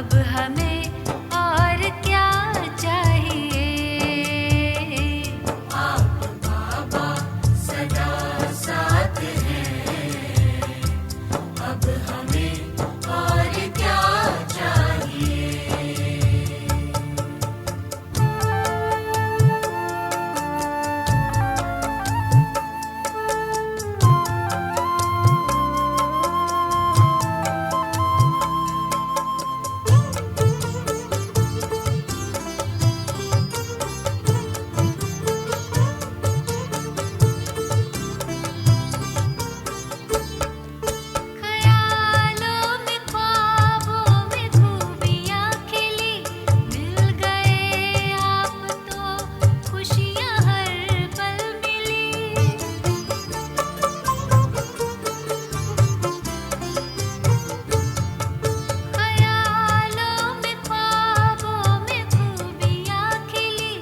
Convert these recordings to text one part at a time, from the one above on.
अब हमें और क्या चाहिए। आप बाबा सदा साथ हैं, अब हमें और क्या चाहिए। ख्यालों में ख्वाबों में खूबियाँ खिली, मिल गए आप तो खुशियाँ हर पल मिली। ख्यालों में ख्वाबों में खूबियाँ खिली,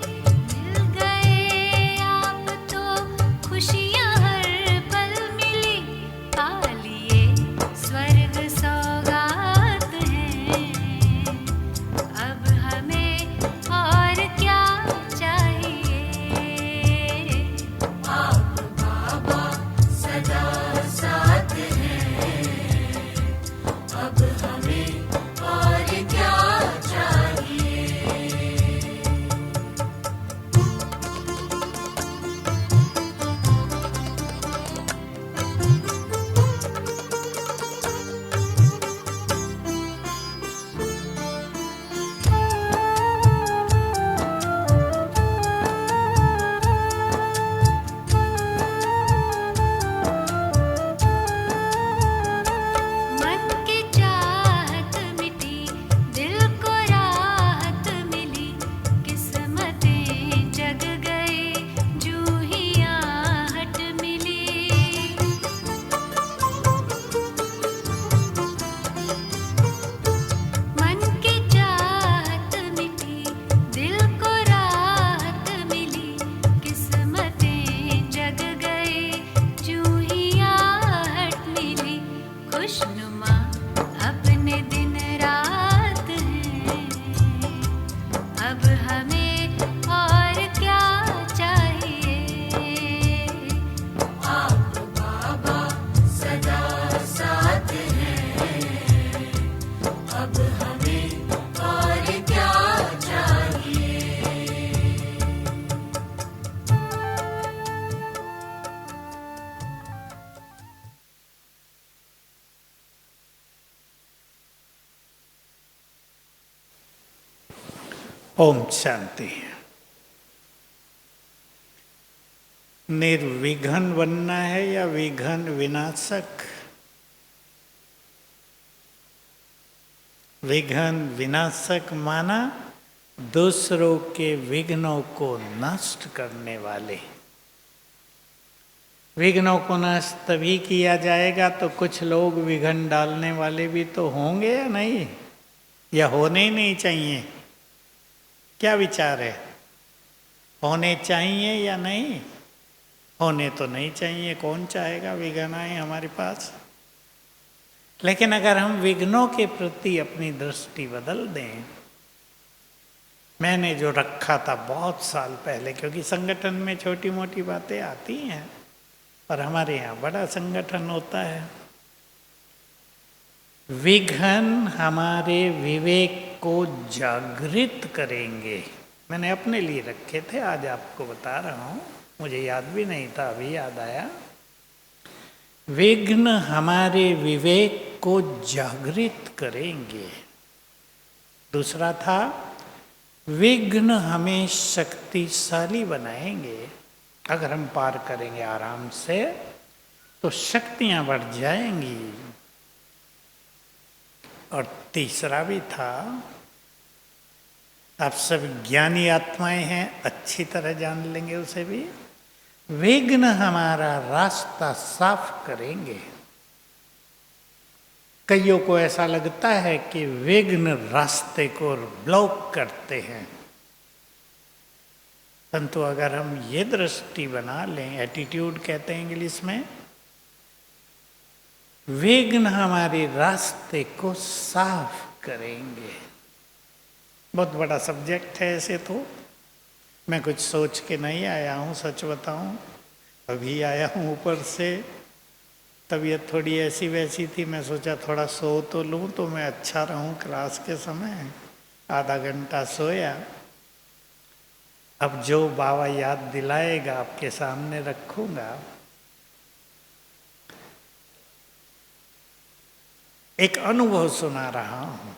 मिल गए आप तो खुशियाँ हर पल मिली। पा लिए स्वर्ग सौगात हैं, अब हमें और क्या चाहिए। आप बाबा सदा साथ हैं, अब हमें और क्या चाहिए। मन की चाहत मिटी, दिल को राहत मिली, किस्मतें जग गई, जूहियाँ हट मिली। मन की चाहत मिटी, दिल को राहत मिली, किस्मतें जग गई, जूहियाँ हट मिली। खुशनुमा अपने दिन रात हैं, अब हमें और क्या चाहिए। आप बाबा सदा साथ हैं, अब हमें और क्या चाहिए। ओम शांति। निर्विघ्न बनना है या विघ्न विनाशक? विघ्न विनाशक माना दूसरों के विघ्नों को नष्ट करने वाले। विघ्नों को नष्ट तभी किया जाएगा तो कुछ लोग विघ्न डालने वाले भी तो होंगे या नहीं, या होने ही नहीं चाहिए। क्या विचार है, होने चाहिए या नहीं? होने तो नहीं चाहिए, कौन चाहेगा विघ्न आए हमारे पास। लेकिन अगर हम विघ्नों के प्रति अपनी दृष्टि बदल दें, मैंने जो रखा था बहुत साल पहले, क्योंकि संगठन में छोटी मोटी बातें आती हैं और हमारे यहाँ बड़ा संगठन होता है। विघ्न हमारे विवेक को जागृत करेंगे। मैंने अपने लिए रखे थे, आज आपको बता रहा हूँ, मुझे याद भी नहीं था, अभी याद आया। विघ्न हमारे विवेक को जागृत करेंगे। दूसरा था, विघ्न हमें शक्तिशाली बनाएंगे। अगर हम पार करेंगे आराम से तो शक्तियां बढ़ जाएंगी। और तीसरा भी था, आप सब ज्ञानी आत्माएं हैं, अच्छी तरह जान लेंगे उसे भी, विघ्न हमारा रास्ता साफ करेंगे। कईयों को ऐसा लगता है कि विघ्न रास्ते को ब्लॉक करते हैं, परंतु अगर हम ये दृष्टि बना लें, एटीट्यूड कहते हैं इंग्लिश में, विघ्न हमारे रास्ते को साफ करेंगे। बहुत बड़ा सब्जेक्ट है ऐसे तो, मैं कुछ सोच के नहीं आया हूँ, सच बताऊँ। अभी आया हूँ ऊपर से, तबीयत थोड़ी ऐसी वैसी थी, मैं सोचा थोड़ा सो तो लूँ तो मैं अच्छा रहूँ क्लास के समय। आधा घंटा सोया। अब जो बाबा याद दिलाएगा आपके सामने रखूँगा। एक अनुभव सुना रहा हूँ।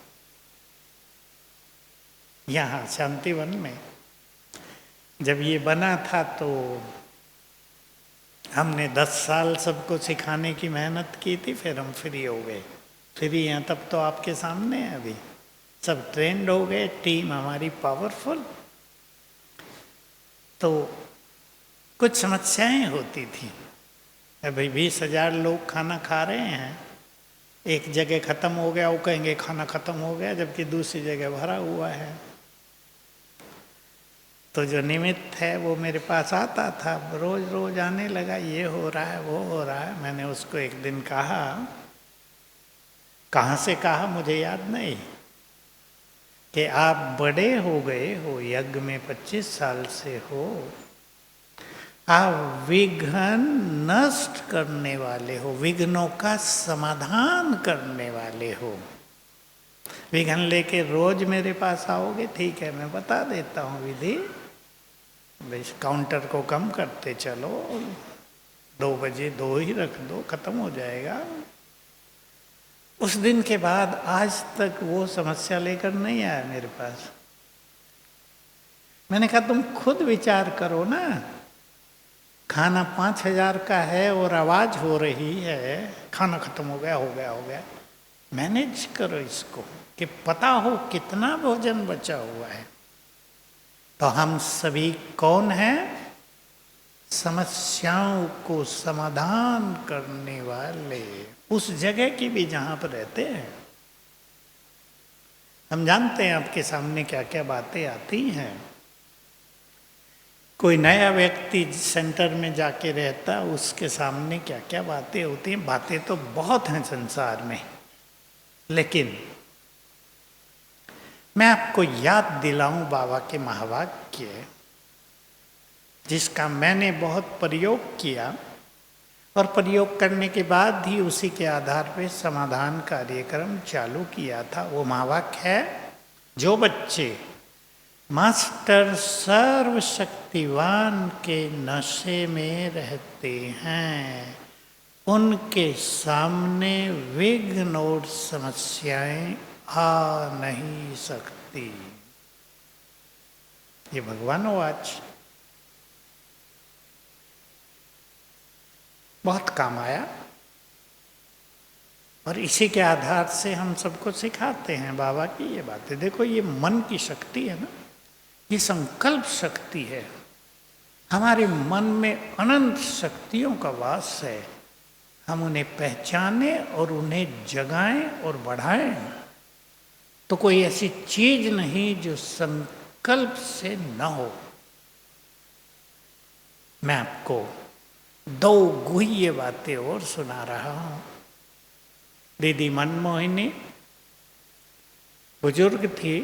यहाँ शांतिवन में जब ये बना था तो हमने 10 साल सबको सिखाने की मेहनत की थी, फिर हम फ्री हो गए। फ्री हैं तब तो आपके सामने है, अभी सब ट्रेंड हो गए, टीम हमारी पावरफुल। तो कुछ समस्याएं होती थी। अभी 20,000 लोग खाना खा रहे हैं, एक जगह ख़त्म हो गया, वो कहेंगे खाना ख़त्म हो गया, जबकि दूसरी जगह भरा हुआ है। तो जो निमित्त है वो मेरे पास आता था, रोज रोज आने लगा, ये हो रहा है वो हो रहा है। मैंने उसको एक दिन कहा, कहाँ से कहा मुझे याद नहीं, कि आप बड़े हो गए हो, यज्ञ में 25 साल से हो, आप विघ्न नष्ट करने वाले हो, विघ्नों का समाधान करने वाले हो। विघ्न लेके रोज मेरे पास आओगे, ठीक है, मैं बता देता हूँ विधि। काउंटर को कम करते चलो, 2 बजे 2 ही रख दो, खत्म हो जाएगा। उस दिन के बाद आज तक वो समस्या लेकर नहीं आया मेरे पास। मैंने कहा तुम खुद विचार करो ना, खाना 5,000 का है और आवाज हो रही है खाना खत्म हो गया हो गया हो गया। मैनेज करो इसको कि पता हो कितना भोजन बचा हुआ है। तो हम सभी कौन हैं? समस्याओं को समाधान करने वाले, उस जगह की भी जहां पर रहते हैं। हम जानते हैं आपके सामने क्या क्या बातें आती हैं। कोई नया व्यक्ति सेंटर में जाके रहता, उसके सामने क्या क्या बातें होती हैं। बातें तो बहुत हैं संसार में, लेकिन मैं आपको याद दिलाऊं बाबा के महावाक्य, जिसका मैंने बहुत प्रयोग किया और प्रयोग करने के बाद ही उसी के आधार पर समाधान कार्यक्रम चालू किया था। वो महावाक्य है, जो बच्चे मास्टर सर्वशक्तिवान के नशे में रहते हैं, उनके सामने विघ्न और समस्याएं आ नहीं सकती। ये भगवान वाच बहुत काम आया और इसी के आधार से हम सबको सिखाते हैं बाबा की ये बातें। देखो, ये मन की शक्ति है ना, ये संकल्प शक्ति है। हमारे मन में अनंत शक्तियों का वास है। हम उन्हें पहचाने और उन्हें जगाएं और बढ़ाएं। तो कोई ऐसी चीज नहीं जो संकल्प से न हो। मैं आपको 2 गुह्य बातें और सुना रहा हूं। दीदी मनमोहिनी बुजुर्ग थी,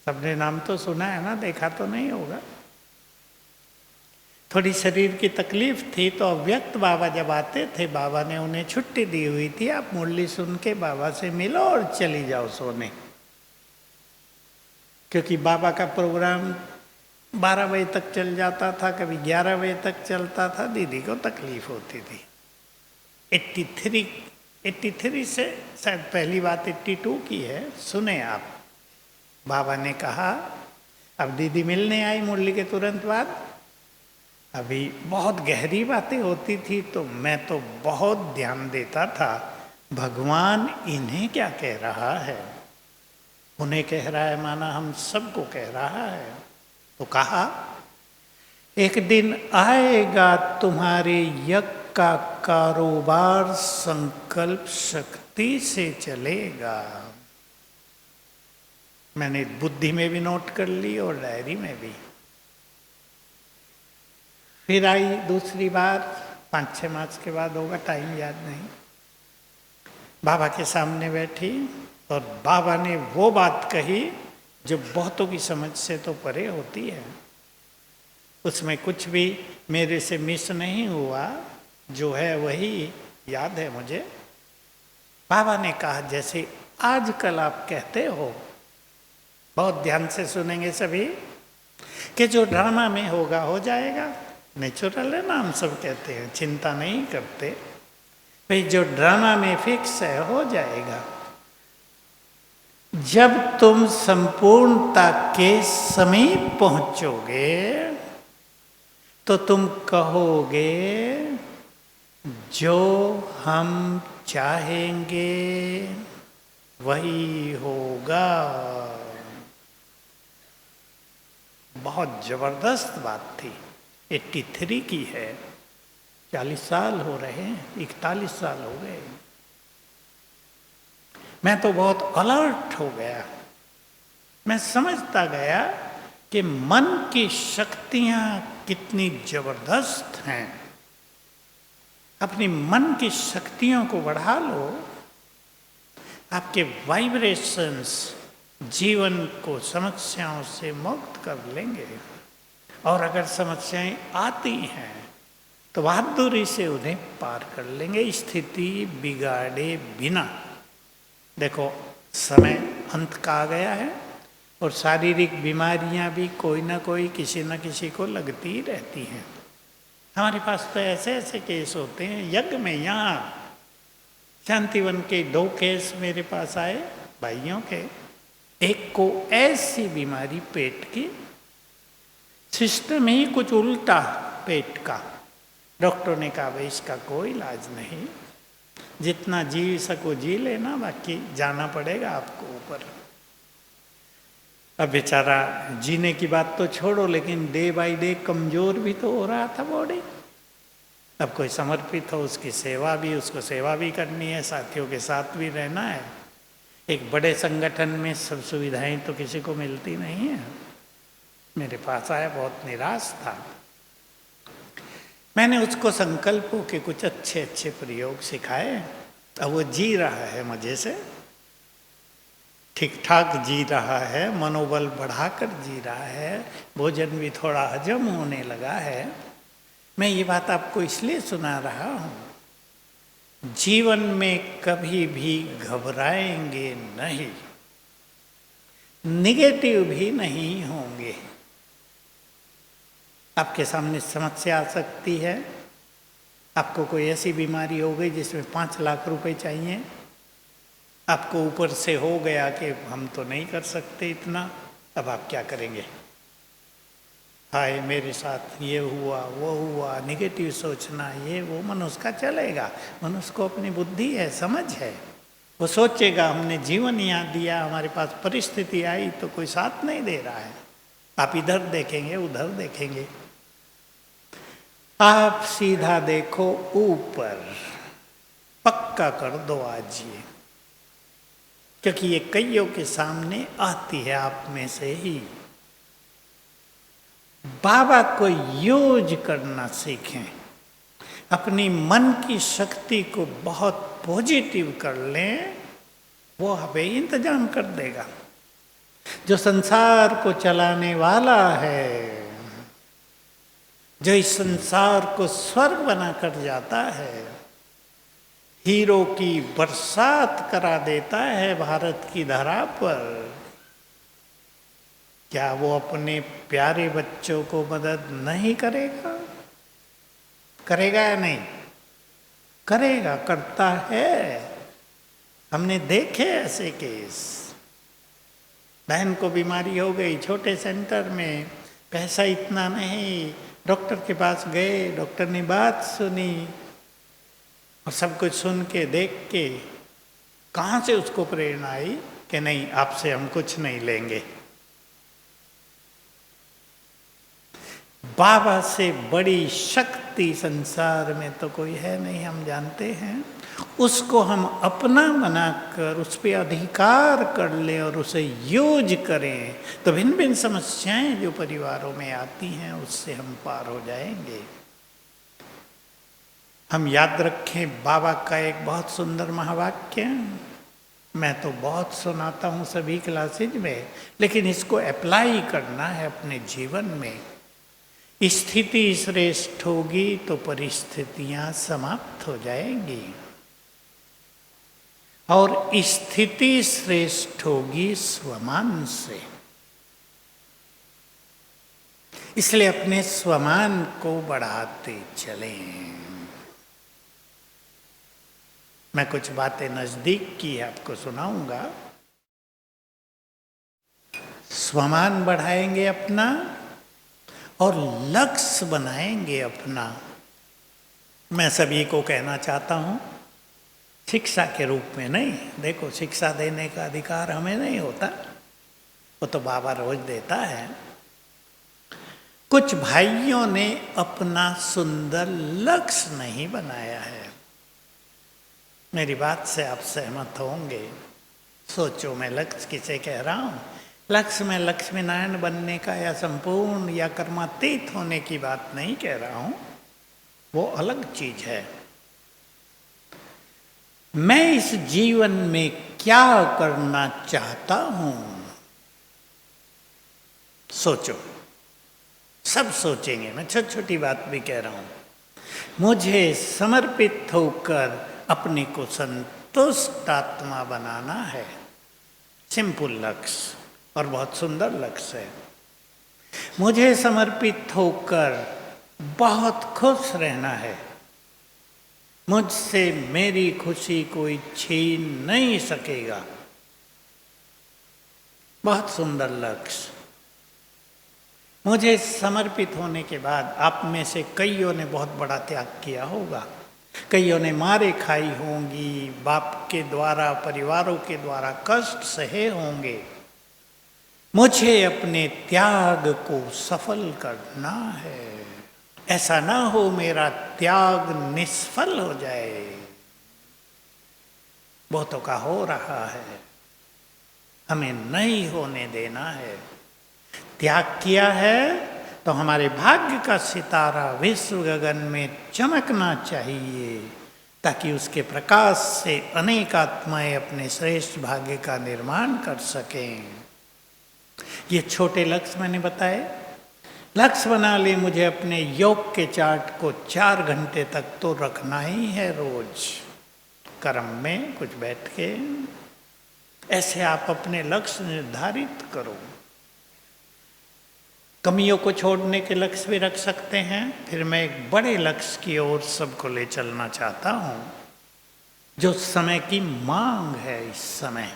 सबने नाम तो सुना है ना, देखा तो नहीं होगा। थोड़ी शरीर की तकलीफ थी, तो अव्यक्त बाबा जब आते थे, बाबा ने उन्हें छुट्टी दी हुई थी, आप मुरली सुन के बाबा से मिलो और चली जाओ सोने। क्योंकि बाबा का प्रोग्राम 12 बजे तक चल जाता था, कभी 11 बजे तक चलता था। दीदी को तकलीफ होती थी। 83 से शायद पहली बात 82 की है, सुने आप। बाबा ने कहा, अब दीदी मिलने आई मुरली के तुरंत बाद। अभी बहुत गहरी बातें होती थी, तो मैं तो बहुत ध्यान देता था, भगवान इन्हें क्या कह रहा है। उन्हें कह रहा है माना हम सबको कह रहा है। तो कहा, एक दिन आएगा तुम्हारे यज्ञ का कारोबार संकल्प शक्ति से चलेगा। मैंने बुद्धि में भी नोट कर ली और डायरी में भी। फिर आई दूसरी बार, 5-6 मास के बाद होगा, टाइम याद नहीं। बाबा के सामने बैठी और बाबा ने वो बात कही जो बहुतों की समझ से तो परे होती है। उसमें कुछ भी मेरे से मिस नहीं हुआ, जो है वही याद है मुझे। बाबा ने कहा जैसे आजकल आप कहते हो, बहुत ध्यान से सुनेंगे सभी, कि जो ड्रामा में होगा हो जाएगा, नेचुरल है ना, हम सब कहते हैं, चिंता नहीं करते भाई, जो ड्रामा में फिक्स है हो जाएगा। जब तुम संपूर्णता के समीप पहुंचोगे तो तुम कहोगे जो हम चाहेंगे वही होगा। बहुत जबरदस्त बात थी। 83 की है, 40 साल हो रहे हैं, 41 साल हो गए। मैं तो बहुत अलर्ट हो गया। मैं समझता गया कि मन की शक्तियां कितनी जबरदस्त हैं। अपनी मन की शक्तियों को बढ़ा लो, आपके वाइब्रेशंस जीवन को समस्याओं से मुक्त कर लेंगे। और अगर समस्याएं आती हैं तो बहादुरी से उन्हें पार कर लेंगे, स्थिति बिगाड़े बिना। देखो, समय अंत का आ गया है और शारीरिक बीमारियां भी कोई ना कोई किसी न किसी को लगती ही रहती हैं। हमारे पास तो ऐसे ऐसे केस होते हैं। यज्ञ में यहाँ शांतिवन के 2 केस मेरे पास आए भाइयों के। एक को ऐसी बीमारी पेट की, सिस्टम ही कुछ उल्टा पेट का। डॉक्टर ने कहा भाई इसका कोई इलाज नहीं, जितना जी सको जी लेना, बाकी जाना पड़ेगा आपको ऊपर। अब बेचारा जीने की बात तो छोड़ो, लेकिन डे बाय डे कमजोर भी तो हो रहा था बॉडी। अब कोई समर्पित हो, उसकी सेवा भी, उसको सेवा भी करनी है, साथियों के साथ भी रहना है। एक बड़े संगठन में सब सुविधाएं तो किसी को मिलती नहीं है। मेरे पास आया, बहुत निराश था। मैंने उसको संकल्पों के कुछ अच्छे अच्छे प्रयोग सिखाए। अब वो जी रहा है मजे से, ठीक ठाक जी रहा है, मनोबल बढ़ाकर जी रहा है, भोजन भी थोड़ा हजम होने लगा है। मैं ये बात आपको इसलिए सुना रहा हूँ, जीवन में कभी भी घबराएंगे नहीं, निगेटिव भी नहीं होंगे। आपके सामने समस्या आ सकती है, आपको कोई ऐसी बीमारी हो गई जिसमें 5 लाख रुपए चाहिए, आपको ऊपर से हो गया कि हम तो नहीं कर सकते इतना। अब आप क्या करेंगे? हाय मेरे साथ ये हुआ वो हुआ, निगेटिव सोचना, ये वो। मनुष्य का चलेगा, मनुष्य को अपनी बुद्धि है, समझ है, वो सोचेगा हमने जीवन यहाँ दिया, हमारे पास परिस्थिति आई तो कोई साथ नहीं दे रहा है। आप इधर देखेंगे उधर देखेंगे, आप सीधा देखो ऊपर, पक्का कर दो आज ये, क्योंकि ये कईयों के सामने आती है आप में से ही। बाबा को यूज करना सीखें, अपनी मन की शक्ति को बहुत पॉजिटिव कर लें, वो हमें इंतजाम कर देगा। जो संसार को चलाने वाला है, जो इस संसार को स्वर्ग बना कर जाता है, हीरो की बरसात करा देता है भारत की धरा पर, क्या वो अपने प्यारे बच्चों को मदद नहीं करेगा? करेगा या नहीं करेगा? करता है। हमने देखे ऐसे केस। बहन को बीमारी हो गई, छोटे सेंटर में, पैसा इतना नहीं, डॉक्टर के पास गए, डॉक्टर ने बात सुनी और सब कुछ सुन के देख के कहाँ से उसको प्रेरणा आई कि नहीं, आपसे हम कुछ नहीं लेंगे। बाबा से बड़ी शक्ति संसार में तो कोई है नहीं, हम जानते हैं। उसको हम अपना बनाकर उस पर अधिकार कर लें और उसे यूज करें तो भिन्न भिन्न समस्याएं जो परिवारों में आती हैं उससे हम पार हो जाएंगे। हम याद रखें बाबा का एक बहुत सुंदर महावाक्य, मैं तो बहुत सुनाता हूँ सभी क्लासेज में, लेकिन इसको अप्लाई करना है अपने जीवन में। स्थिति श्रेष्ठ होगी तो परिस्थितियां समाप्त हो जाएंगी, और स्थिति श्रेष्ठ होगी स्वमान से। इसलिए अपने स्वमान को बढ़ाते चलें। मैं कुछ बातें नजदीक की आपको सुनाऊंगा। स्वमान बढ़ाएंगे अपना और लक्ष्य बनाएंगे अपना। मैं सभी को कहना चाहता हूं, शिक्षा के रूप में नहीं। देखो, शिक्षा देने का अधिकार हमें नहीं होता, वो तो बाबा रोज देता है। कुछ भाइयों ने अपना सुंदर लक्ष्य नहीं बनाया है। मेरी बात से आप सहमत होंगे। सोचो, मैं लक्ष्य किसे कह रहा हूं? लक्ष्य में लक्ष्मी नारायण बनने का या संपूर्ण या कर्मातीत होने की बात नहीं कह रहा हूं, वो अलग चीज है। मैं इस जीवन में क्या करना चाहता हूं? सोचो, सब सोचेंगे, मैं छोटी छोटी बात भी कह रहा हूं। मुझे समर्पित होकर अपने को संतुष्ट आत्मा बनाना है। सिंपल लक्ष्य और बहुत सुंदर लक्ष्य है। मुझे समर्पित होकर बहुत खुश रहना है। मुझसे मेरी खुशी कोई छीन नहीं सकेगा। बहुत सुंदर लक्ष्य। मुझे समर्पित होने के बाद आप में से कईयों ने बहुत बड़ा त्याग किया होगा। कईयों ने मारे खाई होंगी, बाप के द्वारा, परिवारों के द्वारा कष्ट सहे होंगे। मुझे अपने त्याग को सफल करना है। ऐसा ना हो मेरा त्याग निष्फल हो जाए। बहुतों का हो रहा है, हमें नहीं होने देना है। त्याग किया है तो हमारे भाग्य का सितारा विश्व गगन में चमकना चाहिए, ताकि उसके प्रकाश से अनेक आत्माएं अपने श्रेष्ठ भाग्य का निर्माण कर सकें। ये छोटे लक्ष्य मैंने बताए। लक्ष्य बना ले, मुझे अपने योग के चार्ट को 4 घंटे तक तो रखना ही है रोज, कर्म में कुछ बैठ के। ऐसे आप अपने लक्ष्य निर्धारित करो। कमियों को छोड़ने के लक्ष्य भी रख सकते हैं। फिर मैं एक बड़े लक्ष्य की ओर सबको ले चलना चाहता हूं, जो समय की मांग है इस समय।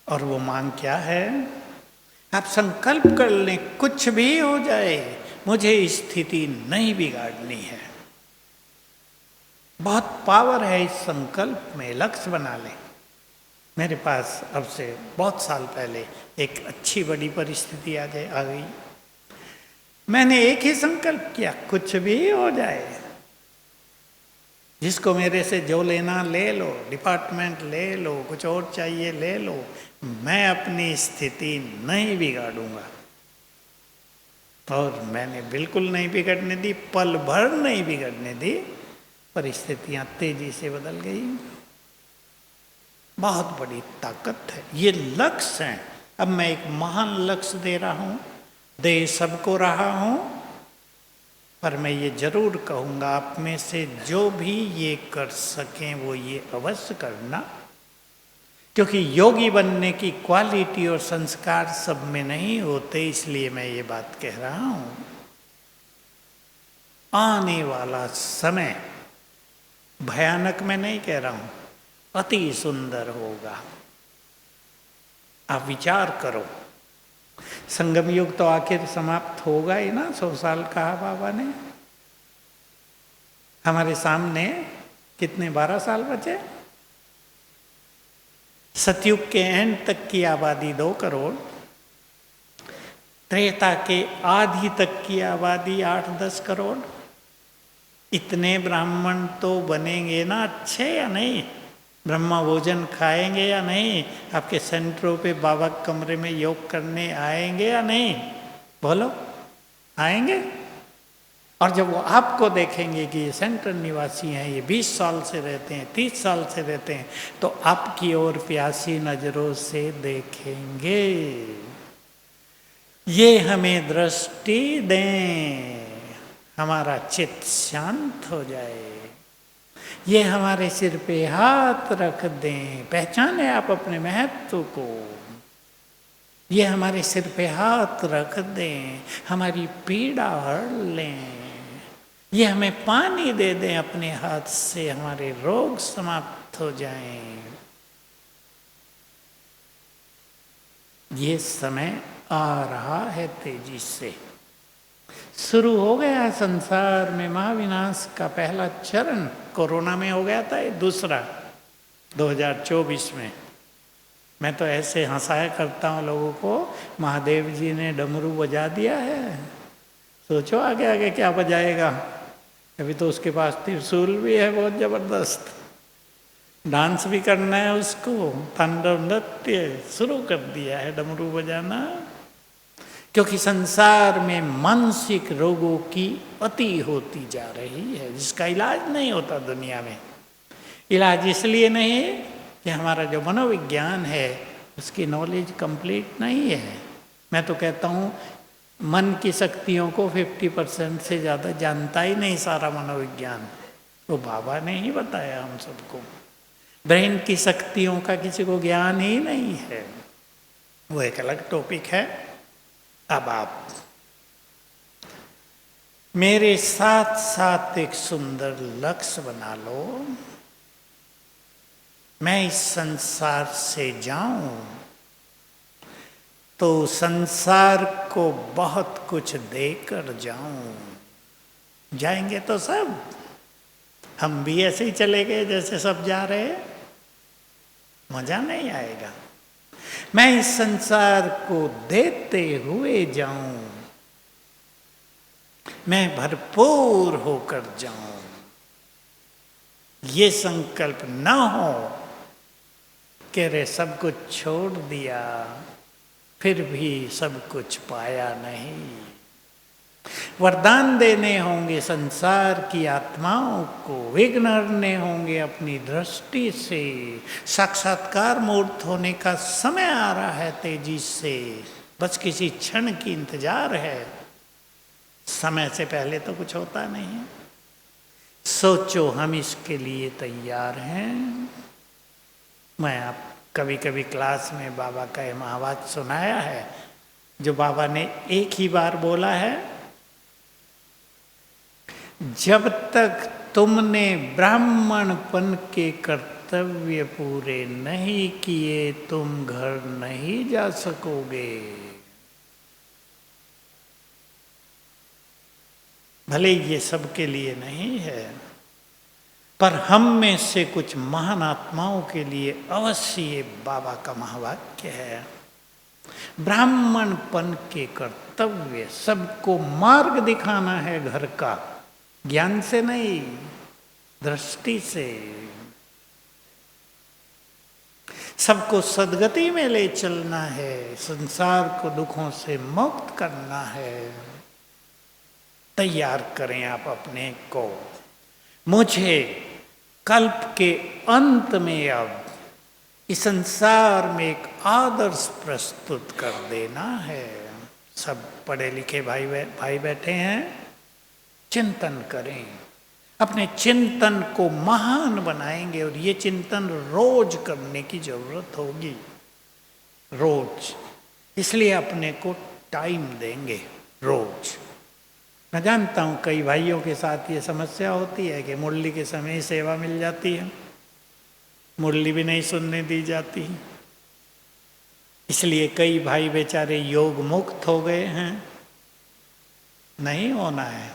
और वो मांग क्या है? आप संकल्प कर लें, कुछ भी हो जाए मुझे स्थिति नहीं बिगाड़नी है। बहुत पावर है इस संकल्प में। लक्ष्य बना लें। मेरे पास अब से बहुत साल पहले एक अच्छी बड़ी परिस्थिति आ गई। मैंने एक ही संकल्प किया, कुछ भी हो जाए, जिसको मेरे से जो लेना ले लो, डिपार्टमेंट ले लो, कुछ और चाहिए ले लो, मैं अपनी स्थिति नहीं बिगाड़ूंगा। और मैंने बिल्कुल नहीं बिगड़ने दी, पल भर नहीं बिगड़ने दी। परिस्थितियां तेजी से बदल गई। बहुत बड़ी ताकत है। ये लक्ष्य है। अब मैं एक महान लक्ष्य दे रहा हूं, दे सबको रहा हूं, पर मैं ये जरूर कहूंगा, आप में से जो भी ये कर सकें वो ये अवश्य करना, क्योंकि योगी बनने की क्वालिटी और संस्कार सब में नहीं होते। इसलिए मैं ये बात कह रहा हूं। आने वाला समय भयानक मैं नहीं कह रहा हूं, अति सुंदर होगा। आप विचार करो, संगम युग तो आखिर समाप्त होगा ही ना। 100 साल कहा बाबा ने। हमारे सामने कितने 12 साल बचे। सतयुग के एंड तक की आबादी 2 करोड़, त्रेता के आदि तक की आबादी 8-10 करोड़। इतने ब्राह्मण तो बनेंगे ना अच्छे, या नहीं? ब्रह्मा भोजन खाएंगे या नहीं? आपके सेंटरों पे बाबा कमरे में योग करने आएंगे या नहीं? बोलो, आएंगे? और जब वो आपको देखेंगे कि ये सेंट्रल निवासी हैं, ये 20 साल से रहते हैं, 30 साल से रहते हैं, तो आपकी ओर प्यासी नजरों से देखेंगे। ये हमें दृष्टि दें, हमारा चित्त शांत हो जाए। ये हमारे सिर पे हाथ रख दें, पहचाने आप अपने महत्व को। ये हमारे सिर पे हाथ रख दें, हमारी पीड़ा हर लें। ये हमें पानी दे दें अपने हाथ से, हमारे रोग समाप्त हो जाएं। ये समय आ रहा है तेजी से, शुरू हो गया संसार में महाविनाश का पहला चरण। कोरोना में हो गया था, ये दूसरा 2024 में। मैं तो ऐसे हंसाया करता हूँ लोगों को, महादेव जी ने डमरू बजा दिया है, सोचो आगे आगे क्या बजाएगा। अभी तो उसके पास त्रिशूल भी है बहुत जबरदस्त, डांस भी करना है उसको, तांडव नृत्य शुरू कर दिया है डमरू बजाना। क्योंकि संसार में मानसिक रोगों की अति होती जा रही है, जिसका इलाज नहीं होता दुनिया में। इलाज इसलिए नहीं है कि हमारा जो मनोविज्ञान है उसकी नॉलेज कंप्लीट नहीं है। मैं तो कहता हूँ मन की शक्तियों को 50% से ज़्यादा जानता ही नहीं सारा मनोविज्ञान, वो बाबा ने ही बताया हम सबको। ब्रेन की शक्तियों का किसी को ज्ञान ही नहीं है, वो एक अलग टॉपिक है। अब आप मेरे साथ साथ एक सुंदर लक्ष्य बना लो, मैं इस संसार से जाऊं तो संसार को बहुत कुछ देकर जाऊं। जाएंगे तो सब, हम भी ऐसे ही चले गए जैसे सब जा रहे हैं, मजा नहीं आएगा। मैं इस संसार को देते हुए जाऊं, मैं भरपूर होकर जाऊं। ये संकल्प न हो कि रे सब कुछ छोड़ दिया फिर भी सब कुछ पाया नहीं। वरदान देने होंगे संसार की आत्माओं को, विघ्न हरने होंगे अपनी दृष्टि से। साक्षात्कार मूर्त होने का समय आ रहा है तेजी से, बस किसी क्षण की इंतजार है। समय से पहले तो कुछ होता नहीं। सोचो हम इसके लिए तैयार हैं। मैं आप कभी कभी क्लास में बाबा का ये महावाक्य सुनाया है, जो बाबा ने एक ही बार बोला है, जब तक तुमने ब्राह्मणपन के कर्तव्य पूरे नहीं किए तुम घर नहीं जा सकोगे। भले ये सबके लिए नहीं है, पर हम में से कुछ महान आत्माओं के लिए अवश्य ये बाबा का महावाक्य है। ब्राह्मणपन के कर्तव्य, सबको मार्ग दिखाना है घर का, ज्ञान से नहीं, दृष्टि से। सबको सद्गति में ले चलना है, संसार को दुखों से मुक्त करना है। तैयार करें आप अपने को। मुझे कल्प के अंत में अब इस संसार में एक आदर्श प्रस्तुत कर देना है। सब पढ़े लिखे भाई बैठे हैं, चिंतन करें, अपने चिंतन को महान बनाएंगे। और ये चिंतन रोज करने की जरूरत होगी, रोज। इसलिए अपने को टाइम देंगे रोज। मैं जानता हूँ कई भाइयों के साथ ये समस्या होती है कि मुरली के समय ही सेवा मिल जाती है, मुरली भी नहीं सुनने दी जाती, इसलिए कई भाई बेचारे योग मुक्त हो गए हैं। नहीं होना है।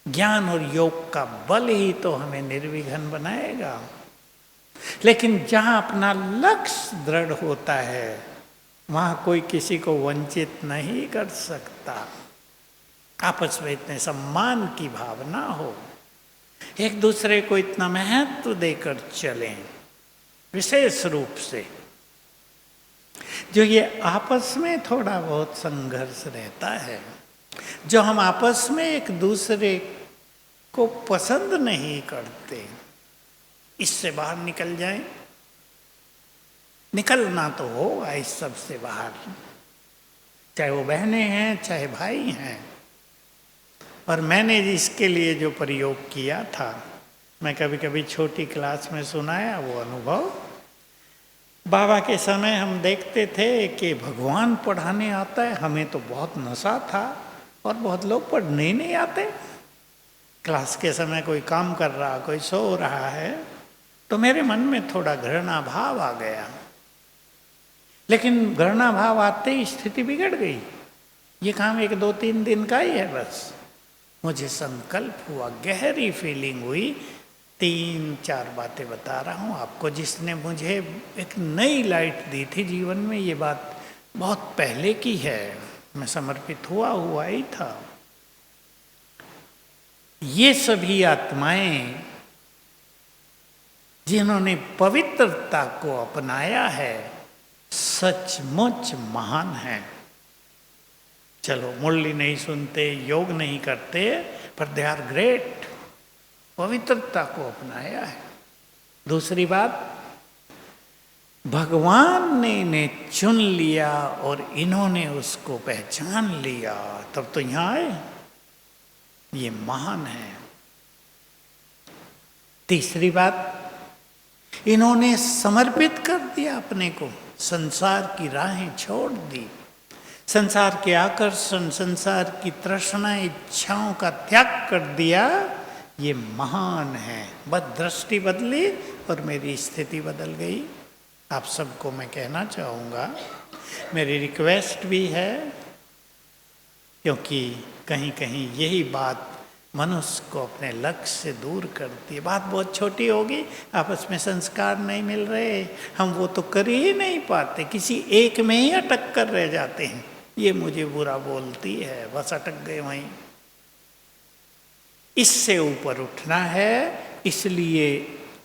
ज्ञान और योग का बल ही तो हमें निर्विघ्न बनाएगा। लेकिन जहाँ अपना लक्ष्य दृढ़ होता है वहाँ कोई किसी को वंचित नहीं कर सकता। आपस में इतने सम्मान की भावना हो, एक दूसरे को इतना महत्व देकर चलें। विशेष रूप से जो ये आपस में थोड़ा बहुत संघर्ष रहता है, जो हम आपस में एक दूसरे को पसंद नहीं करते, इससे बाहर निकल जाएं। निकलना तो होगा इस सब से बाहर, चाहे वो बहनें हैं चाहे भाई हैं। और मैंने इसके लिए जो प्रयोग किया था, मैं कभी कभी छोटी क्लास में सुनाया वो अनुभव। बाबा के समय हम देखते थे कि भगवान पढ़ाने आता है, हमें तो बहुत नशा था और बहुत लोग पढ़ने ही नहीं आते। क्लास के समय कोई काम कर रहा, कोई सो रहा है, तो मेरे मन में थोड़ा घृणा भाव आ गया। लेकिन घृणा भाव आते ही स्थिति बिगड़ गई। ये काम 1-2-3 दिन का ही है बस। मुझे संकल्प हुआ, गहरी फीलिंग हुई। 3-4 बातें बता रहा हूँ आपको, जिसने मुझे एक नई लाइट दी थी जीवन में। ये बात बहुत पहले की है, मैं समर्पित हुआ ही था। ये सभी आत्माएं जिन्होंने पवित्रता को अपनाया है, सचमुच महान है। चलो मुरली नहीं सुनते, योग नहीं करते, पर दे आर ग्रेट। पवित्रता को अपनाया है। दूसरी बात, भगवान ने इन्हें चुन लिया और इन्होंने उसको पहचान लिया, तब तो यहां आए। ये महान है। तीसरी बात, इन्होंने समर्पित कर दिया अपने को, संसार की राहें छोड़ दी, संसार के आकर्षण, संसार की तृष्णा, इच्छाओं का त्याग कर दिया। ये महान है। बस दृष्टि बदली और मेरी स्थिति बदल गई। आप सबको मैं कहना चाहूँगा, मेरी रिक्वेस्ट भी है, क्योंकि कहीं कहीं यही बात मनुष्य को अपने लक्ष्य से दूर करती है। बात बहुत छोटी होगी, आपस में संस्कार नहीं मिल रहे, हम वो तो कर ही नहीं पाते, किसी एक में ही अटक कर रह जाते हैं। ये मुझे बुरा बोलती है, बस अटक गए वहीं। इससे ऊपर उठना है, इसलिए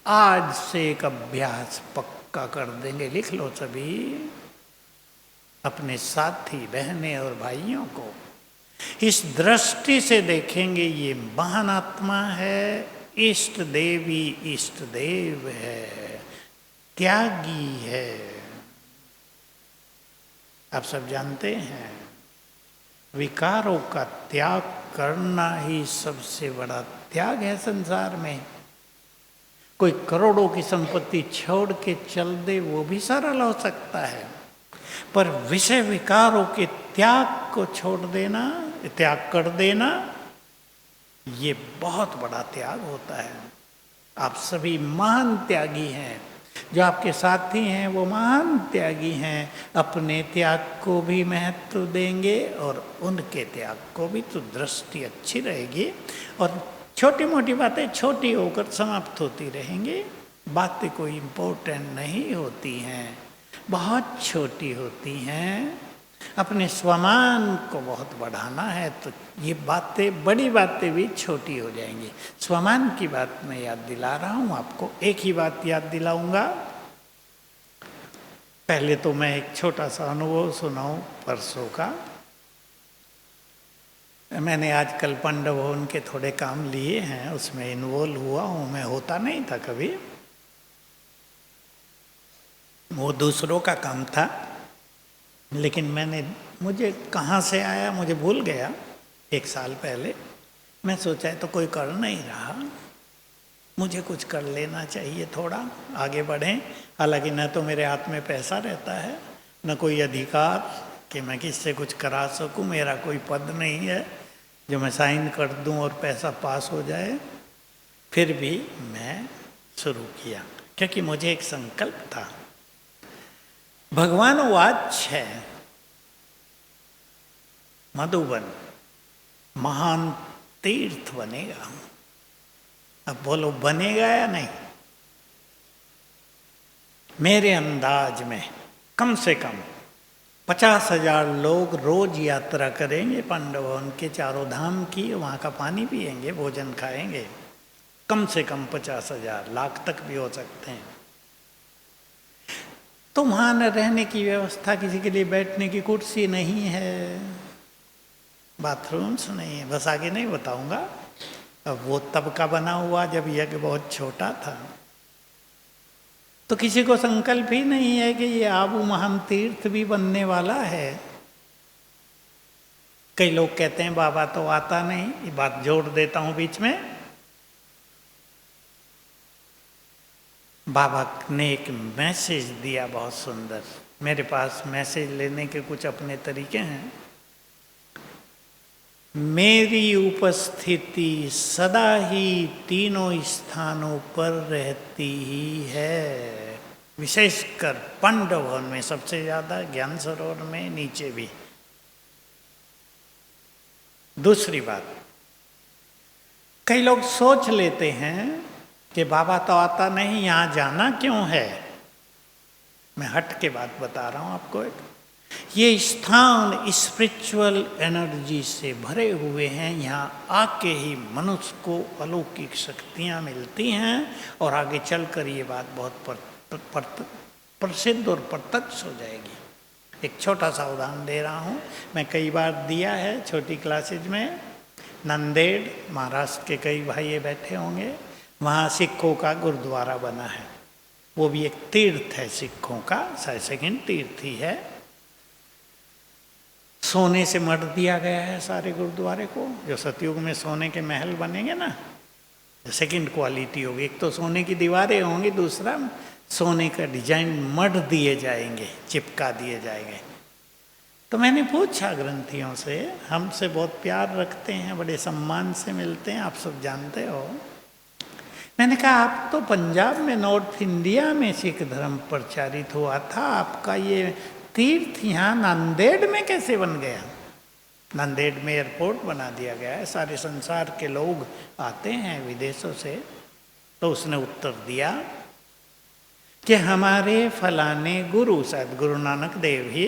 आज से एक अभ्यास पक्का कर देंगे। लिख लो सभी, अपने साथी बहनें और भाइयों को इस दृष्टि से देखेंगे। ये महान आत्मा है, इष्ट देवी इष्ट देव है, त्यागी है। आप सब जानते हैं, विकारों का त्याग करना ही सबसे बड़ा त्याग है संसार में। कोई करोड़ों की संपत्ति छोड़ के चल दे, वो भी सरल हो सकता है, पर विषय विकारों के त्याग को छोड़ देना, त्याग कर देना, ये बहुत बड़ा त्याग होता है। आप सभी महान त्यागी हैं। जो आपके साथी हैं वो महान त्यागी हैं। अपने त्याग को भी महत्व देंगे और उनके त्याग को भी, तो दृष्टि अच्छी रहेगी। और छोटी मोटी बातें छोटी होकर समाप्त होती रहेंगी। बातें कोई इम्पोर्टेंट नहीं होती हैं, बहुत छोटी होती हैं। अपने स्वमान को बहुत बढ़ाना है तो ये बातें, बड़ी बातें भी छोटी हो जाएंगी। स्वमान की बात मैं याद दिला रहा हूँ आपको। एक ही बात याद दिलाऊंगा। पहले तो मैं एक छोटा सा अनुभव सुनाऊं परसों का। मैंने आजकल पांडव भवन के थोड़े काम लिए हैं, उसमें इन्वॉल्व हुआ हूँ। मैं होता नहीं था कभी, वो दूसरों का काम था। लेकिन मुझे कहाँ से आया मुझे भूल गया। 1 साल पहले मैं सोचा है तो कोई कर नहीं रहा, मुझे कुछ कर लेना चाहिए, थोड़ा आगे बढ़ें। हालांकि न तो मेरे हाथ में पैसा रहता है, न कोई अधिकार कि मैं किससे कुछ करा सकूं। मेरा कोई पद नहीं है जो मैं साइन कर दूं और पैसा पास हो जाए। फिर भी मैं शुरू किया, क्योंकि मुझे एक संकल्प था। भगवान वाच है, मधुबन महान तीर्थ बनेगा। अब बोलो बनेगा या नहीं? मेरे अंदाज में कम से कम 50,000 लोग रोज यात्रा करेंगे पांडव भवन के चारों धाम की, वहाँ का पानी पिएंगे, भोजन खाएंगे। कम से कम 50,000, लाख तक भी हो सकते हैं। तो वहाँ न रहने की व्यवस्था, किसी के लिए बैठने की कुर्सी नहीं है, बाथरूम्स नहीं है, बस आगे नहीं बताऊंगा। अब वो तब का बना हुआ जब यज्ञ बहुत छोटा था, तो किसी को संकल्प ही नहीं है कि ये आबू महान तीर्थ भी बनने वाला है। कई लोग कहते हैं बाबा तो आता नहीं, ये बात जोड़ देता हूं बीच में। बाबा ने एक मैसेज दिया बहुत सुंदर। मेरे पास मैसेज लेने के कुछ अपने तरीके हैं। मेरी उपस्थिति सदा ही तीनों स्थानों पर रहती ही है, विशेषकर पांडव भवन में सबसे ज्यादा, ज्ञान सरोवर में नीचे भी। दूसरी बात, कई लोग सोच लेते हैं कि बाबा तो आता नहीं, यहां जाना क्यों है। मैं हट के बात बता रहा हूं आपको। ये स्थान स्पिरिचुअल एनर्जी से भरे हुए हैं, यहाँ आके ही मनुष्य को अलौकिक शक्तियाँ मिलती हैं और आगे चलकर ये बात बहुत प्रसिद्ध और प्रत्यक्ष हो जाएगी। एक छोटा सा उदाहरण दे रहा हूँ, मैं कई बार दिया है छोटी क्लासेज में। नंदेड़, महाराष्ट्र के कई भाई बैठे होंगे, वहाँ सिखों का गुरुद्वारा बना है। वो भी एक तीर्थ है सिखों का, शायद सेकंड तीर्थ ही है। सोने से मढ़ दिया गया है सारे गुरुद्वारे को। जो सतयुग में सोने के महल बनेंगे ना, सेकंड क्वालिटी होगी। एक तो सोने की दीवारें होंगी, दूसरा सोने का डिजाइन मढ़ दिए जाएंगे, चिपका दिए जाएंगे। तो मैंने पूछा ग्रंथियों से, हमसे बहुत प्यार रखते हैं, बड़े सम्मान से मिलते हैं, आप सब जानते हो। मैंने कहा आप तो पंजाब में, नॉर्थ इंडिया में सिख धर्म प्रचारित हुआ था, आपका ये तीर्थ यहाँ नांदेड़ में कैसे बन गया। नांदेड़ में एयरपोर्ट बना दिया गया है, सारे संसार के लोग आते हैं विदेशों से। तो उसने उत्तर दिया कि हमारे फलाने गुरु, शायद गुरु नानक देव ही,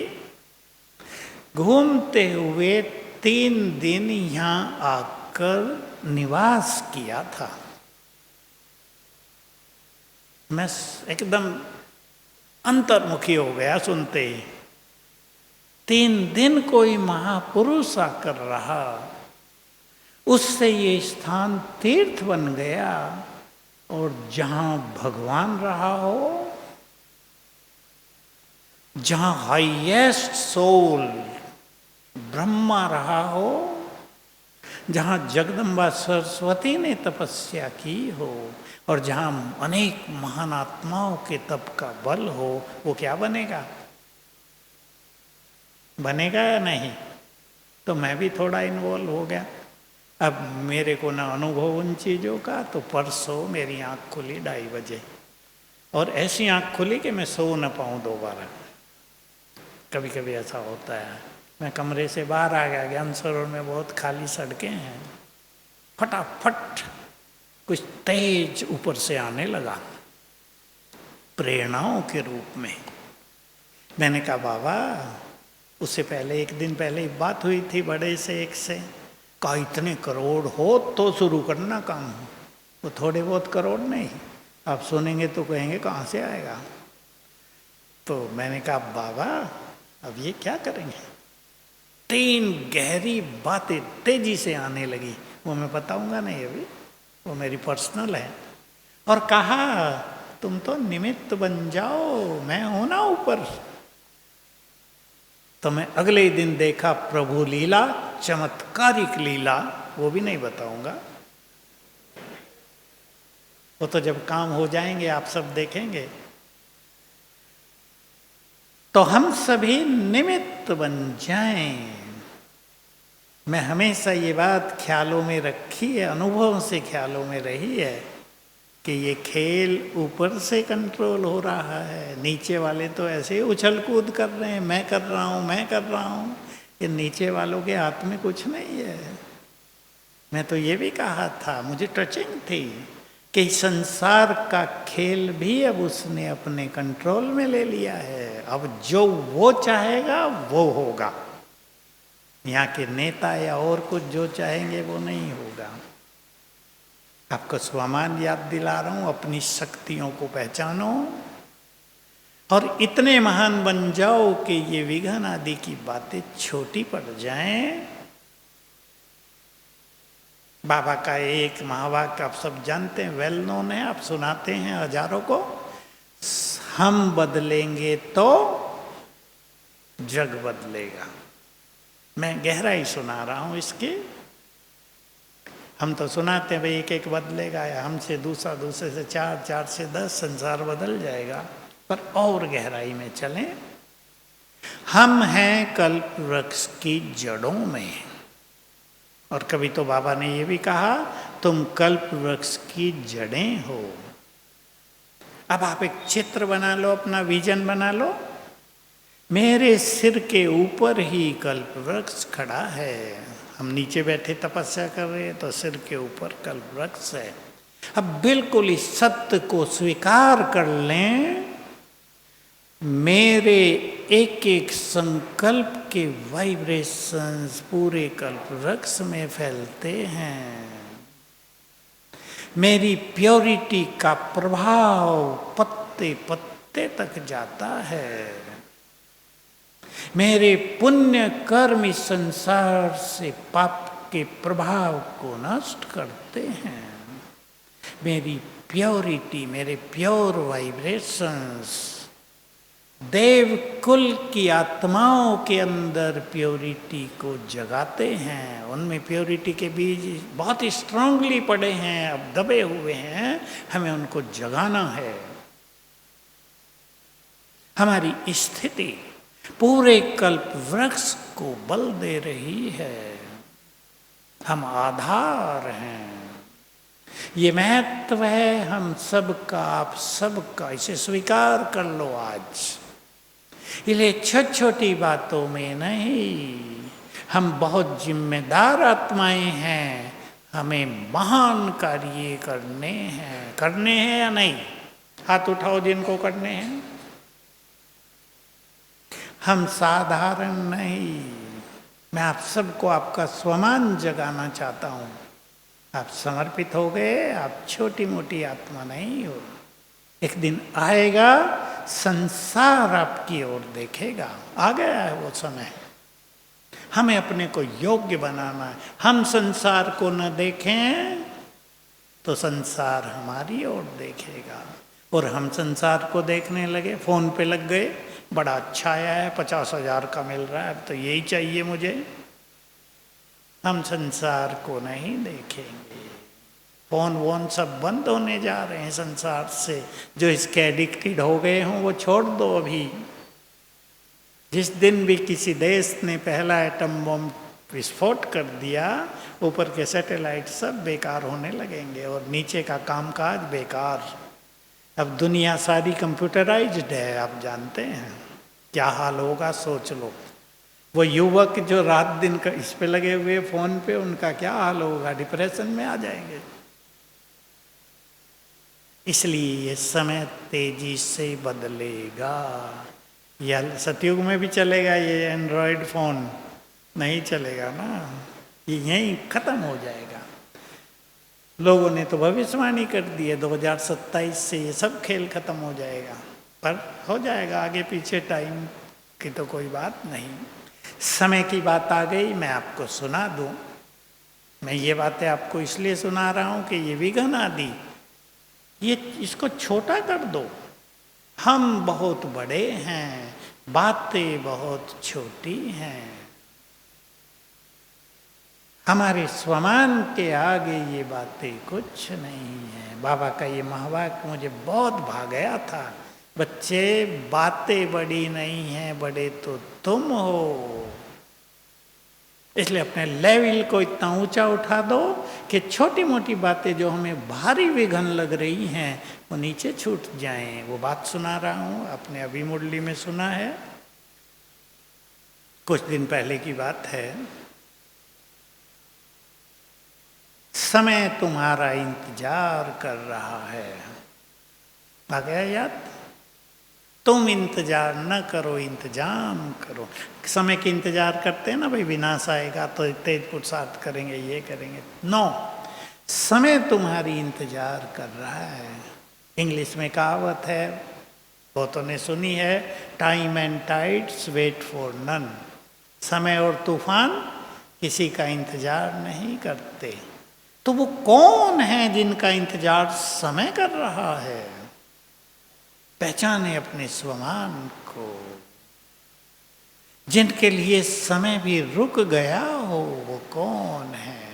घूमते हुए 3 दिन यहाँ आकर निवास किया था। मैं एकदम अंतर्मुखी हो गया सुनते ही। 3 दिन कोई महापुरुष आकर रहा, उससे ये स्थान तीर्थ बन गया। और जहां भगवान रहा हो, जहां हाईएस्ट सोल ब्रह्मा रहा हो, जहां जगदम्बा सरस्वती ने तपस्या की हो, और जहां अनेक महान आत्माओं के तप का बल हो, वो क्या बनेगा? बनेगा या नहीं? तो मैं भी थोड़ा इन्वॉल्व हो गया। अब मेरे को ना अनुभव उन चीज़ों का, तो परसों मेरी आँख खुली 2:30 बजे, और ऐसी आँख खुली कि मैं सो न पाऊँ दोबारा। कभी कभी ऐसा होता है। मैं कमरे से बाहर आ गया, ज्ञान सरोवर में बहुत खाली सड़कें हैं, फटाफट कुछ तेज ऊपर से आने लगा प्रेरणाओं के रूप में। मैंने कहा बाबा, उससे पहले 1 दिन पहले ही बात हुई थी बड़े से एक से, कहा इतने करोड़ हो तो शुरू करना काम। वो थोड़े बहुत करोड़ नहीं, आप सुनेंगे तो कहेंगे कहाँ से आएगा। तो मैंने कहा बाबा अब ये क्या करेंगे। 3 गहरी बातें तेजी से आने लगी, वो मैं बताऊंगा नहीं अभी, वो मेरी पर्सनल है। और कहा तुम तो निमित्त बन जाओ, मैं हूं ना ऊपर। तो मैं अगले ही दिन देखा प्रभु लीला, चमत्कारिक लीला, वो भी नहीं बताऊंगा। वो तो जब काम हो जाएंगे आप सब देखेंगे। तो हम सभी निमित्त बन जाएं। मैं हमेशा ये बात ख्यालों में रखी है, अनुभव से ख्यालों में रही है कि ये खेल ऊपर से कंट्रोल हो रहा है, नीचे वाले तो ऐसे ही उछल कूद कर रहे हैं, मैं कर रहा हूँ, मैं कर रहा हूँ। ये नीचे वालों के हाथ में कुछ नहीं है। मैं तो ये भी कहा था, मुझे टचिंग थी कि संसार का खेल भी अब उसने अपने कंट्रोल में ले लिया है। अब जो वो चाहेगा वो होगा। यहाँ के नेता या और कुछ जो चाहेंगे वो नहीं होगा। आपको स्वामान याद दिला रहा हूँ, अपनी शक्तियों को पहचानो और इतने महान बन जाओ कि ये विघन आदि की बातें छोटी पड़ जाएं बाबा का एक महावाक्य आप सब जानते हैं, वेल नोन है, आप सुनाते हैं हजारों को, हम बदलेंगे तो जग बदलेगा। मैं गहराई सुना रहा हूं इसकी। हम तो सुनाते हैं भाई एक एक बदलेगा, या हमसे दूसरा, दूसरे से चार, चार से 10, संसार बदल जाएगा। पर और गहराई में चलें, हम हैं कल्प वृक्ष की जड़ों में। और कभी तो बाबा ने ये भी कहा, तुम कल्प वृक्ष की जड़ें हो। अब आप एक चित्र बना लो, अपना विजन बना लो, मेरे सिर के ऊपर ही कल्प वृक्ष खड़ा है। हम नीचे बैठे तपस्या कर रहे हैं तो सिर के ऊपर कल्प वृक्ष है। अब बिल्कुल इस सत्य को स्वीकार कर लें, मेरे एक एक संकल्प के वाइब्रेशंस पूरे कल्प वृक्ष में फैलते हैं। मेरी प्योरिटी का प्रभाव पत्ते पत्ते तक जाता है। मेरे पुण्य कर्म इस संसार से पाप के प्रभाव को नष्ट करते हैं। मेरी प्योरिटी, मेरे प्योर वाइब्रेशंस देव कुल की आत्माओं के अंदर प्योरिटी को जगाते हैं। उनमें प्योरिटी के बीज बहुत स्ट्रांगली पड़े हैं, अब दबे हुए हैं, हमें उनको जगाना है। हमारी स्थिति पूरे कल्प वृक्ष को बल दे रही है। हम आधार हैं, ये महत्व है हम सबका, आप सबका। इसे स्वीकार कर लो आज। इसलिए छोटी छोटी बातों में नहीं, हम बहुत जिम्मेदार आत्माएं हैं, हमें महान कार्य करने हैं या नहीं? हाथ उठाओ जिनको करने हैं। हम साधारण नहीं। मैं आप सबको आपका स्वमान जगाना चाहता हूँ। आप समर्पित हो गए, आप छोटी मोटी आत्मा नहीं हो। एक दिन आएगा, संसार आपकी ओर देखेगा। आ गया है वो समय। हमें अपने को योग्य बनाना है। हम संसार को न देखें तो संसार हमारी ओर देखेगा। और हम संसार को देखने लगे, फोन पे लग गए, बड़ा अच्छा आया है, 50,000 का मिल रहा है, अब तो यही चाहिए मुझे। हम संसार को नहीं देखेंगे। फोन वोन सब बंद होने जा रहे हैं संसार से। जो इसके एडिक्टेड हो गए हों वो छोड़ दो अभी। जिस दिन भी किसी देश ने पहला एटम बम विस्फोट कर दिया, ऊपर के सैटेलाइट सब बेकार होने लगेंगे और नीचे का कामकाज बेकार। अब दुनिया सारी कंप्यूटराइज्ड है, आप जानते हैं क्या हाल होगा, सोच लो। वो युवक जो रात दिन का इस पे लगे हुए फोन पे, उनका क्या हाल होगा, डिप्रेशन में आ जाएंगे। इसलिए ये समय तेजी से बदलेगा। या सतयुग में भी चलेगा ये एंड्रॉयड फोन? नहीं चलेगा ना, ये यहीं खत्म हो जाएगा। लोगों ने तो भविष्यवाणी कर दी है 2027 से ये सब खेल खत्म हो जाएगा। पर हो जाएगा, आगे पीछे टाइम की तो कोई बात नहीं। समय की बात आ गई, मैं आपको सुना दूं। मैं ये बातें आपको इसलिए सुना रहा हूं कि ये विघ्न आदि, ये इसको छोटा कर दो। हम बहुत बड़े हैं, बातें बहुत छोटी हैं। हमारे स्वमान के आगे ये बातें कुछ नहीं है। बाबा का ये महावाक्य मुझे बहुत भा गया था। बच्चे, बातें बड़ी नहीं हैं, बड़े तो तुम हो। इसलिए अपने लेवल को इतना ऊंचा उठा दो कि छोटी मोटी बातें जो हमें भारी विघ्न लग रही हैं वो नीचे छूट जाएं। वो बात सुना रहा हूँ, अपने अभी मुरली में सुना है, कुछ दिन पहले की बात है। समय तुम्हारा इंतजार कर रहा है। आ गया याद? तुम इंतजार न करो, इंतजाम करो। समय के इंतजार करते हैं ना, भाई विनाश आएगा तो तेज पुरुषार्थ करेंगे, ये करेंगे। नो, समय तुम्हारी इंतजार कर रहा है। इंग्लिश में कहावत है, बहुतों ने सुनी है, time and tides wait for none. समय और तूफान किसी का इंतजार नहीं करते। तो वो कौन है जिनका इंतजार समय कर रहा है? पहचाने अपने स्वमान को। जिनके लिए समय भी रुक गया हो, वो कौन है?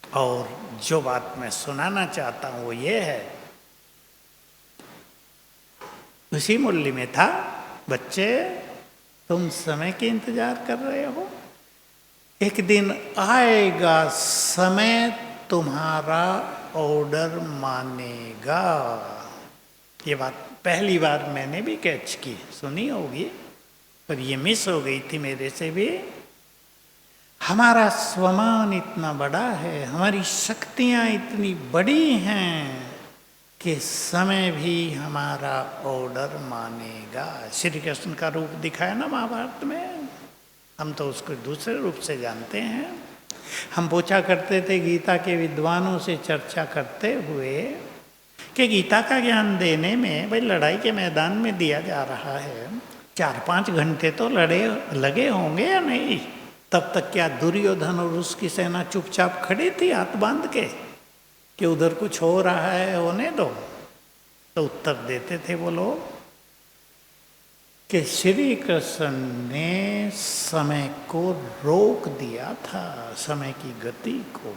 और जो बात मैं सुनाना चाहता हूं वो ये है, उसी मुरली में था, बच्चे तुम समय के इंतजार कर रहे हो, एक दिन आएगा समय तुम्हारा ऑर्डर मानेगा। ये बात पहली बार मैंने भी कैच की, सुनी होगी, पर ये मिस हो गई थी मेरे से भी। हमारा स्वमान इतना बड़ा है, हमारी शक्तियां इतनी बड़ी हैं कि समय भी हमारा ऑर्डर मानेगा। श्री कृष्ण का रूप दिखाया ना महाभारत में, हम तो उसको दूसरे रूप से जानते हैं। हम पूछा करते थे गीता के विद्वानों से चर्चा करते हुए कि गीता का ज्ञान देने में भाई लड़ाई के मैदान में दिया जा रहा है, 4-5 घंटे तो लगे होंगे या नहीं? तब तक क्या दुर्योधन और उसकी सेना चुपचाप खड़ी थी हाथ बांध के कि उधर कुछ हो रहा है, होने दो? तो उत्तर देते थे वो लोग कि श्री कृष्ण ने समय को रोक दिया था, समय की गति को।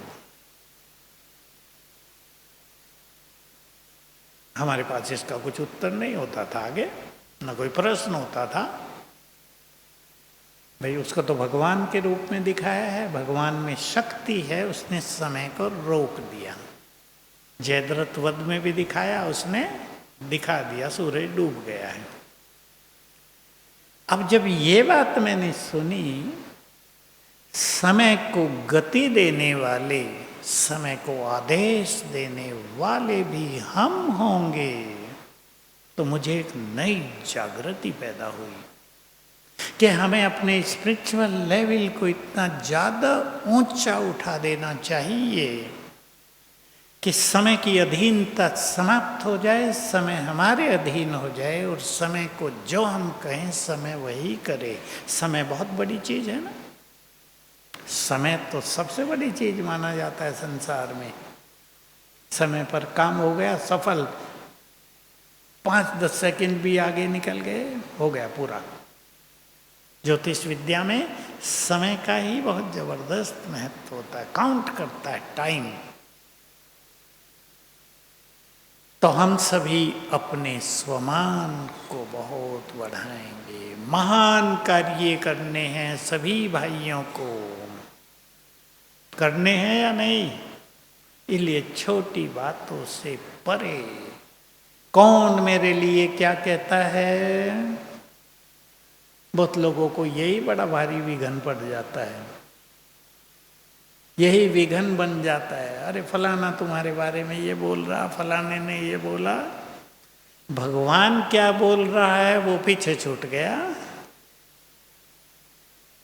हमारे पास इसका कुछ उत्तर नहीं होता था, आगे न कोई प्रश्न होता था। भाई उसको तो भगवान के रूप में दिखाया है, भगवान में शक्ति है, उसने समय को रोक दिया। जयद्रथ वध में भी दिखाया, उसने दिखा दिया, सूरज डूब गया है। अब जब ये बात मैंने सुनी, समय को गति देने वाले, समय को आदेश देने वाले भी हम होंगे, तो मुझे एक नई जागृति पैदा हुई कि हमें अपने स्पिरिचुअल लेवल को इतना ज़्यादा ऊंचा उठा देना चाहिए कि समय की अधीनता समाप्त हो जाए, समय हमारे अधीन हो जाए, और समय को जो हम कहें समय वही करे। समय बहुत बड़ी चीज़ है ना, समय तो सबसे बड़ी चीज़ माना जाता है संसार में। समय पर काम हो गया सफल, 5-10 सेकंड भी आगे निकल गए, हो गया पूरा। ज्योतिष विद्या में समय का ही बहुत जबरदस्त महत्व होता है, काउंट करता है टाइम। तो हम सभी अपने स्वमान को बहुत बढ़ाएंगे। महान कार्य करने हैं सभी भाइयों को, करने हैं या नहीं? इसलिए छोटी बातों से परे, कौन मेरे लिए क्या कहता है, बहुत लोगों को यही बड़ा भारी विघन पड़ जाता है, यही विघन बन जाता है। अरे फलाना तुम्हारे बारे में ये बोल रहा, फलाने ने ये बोला, भगवान क्या बोल रहा है वो पीछे छूट गया।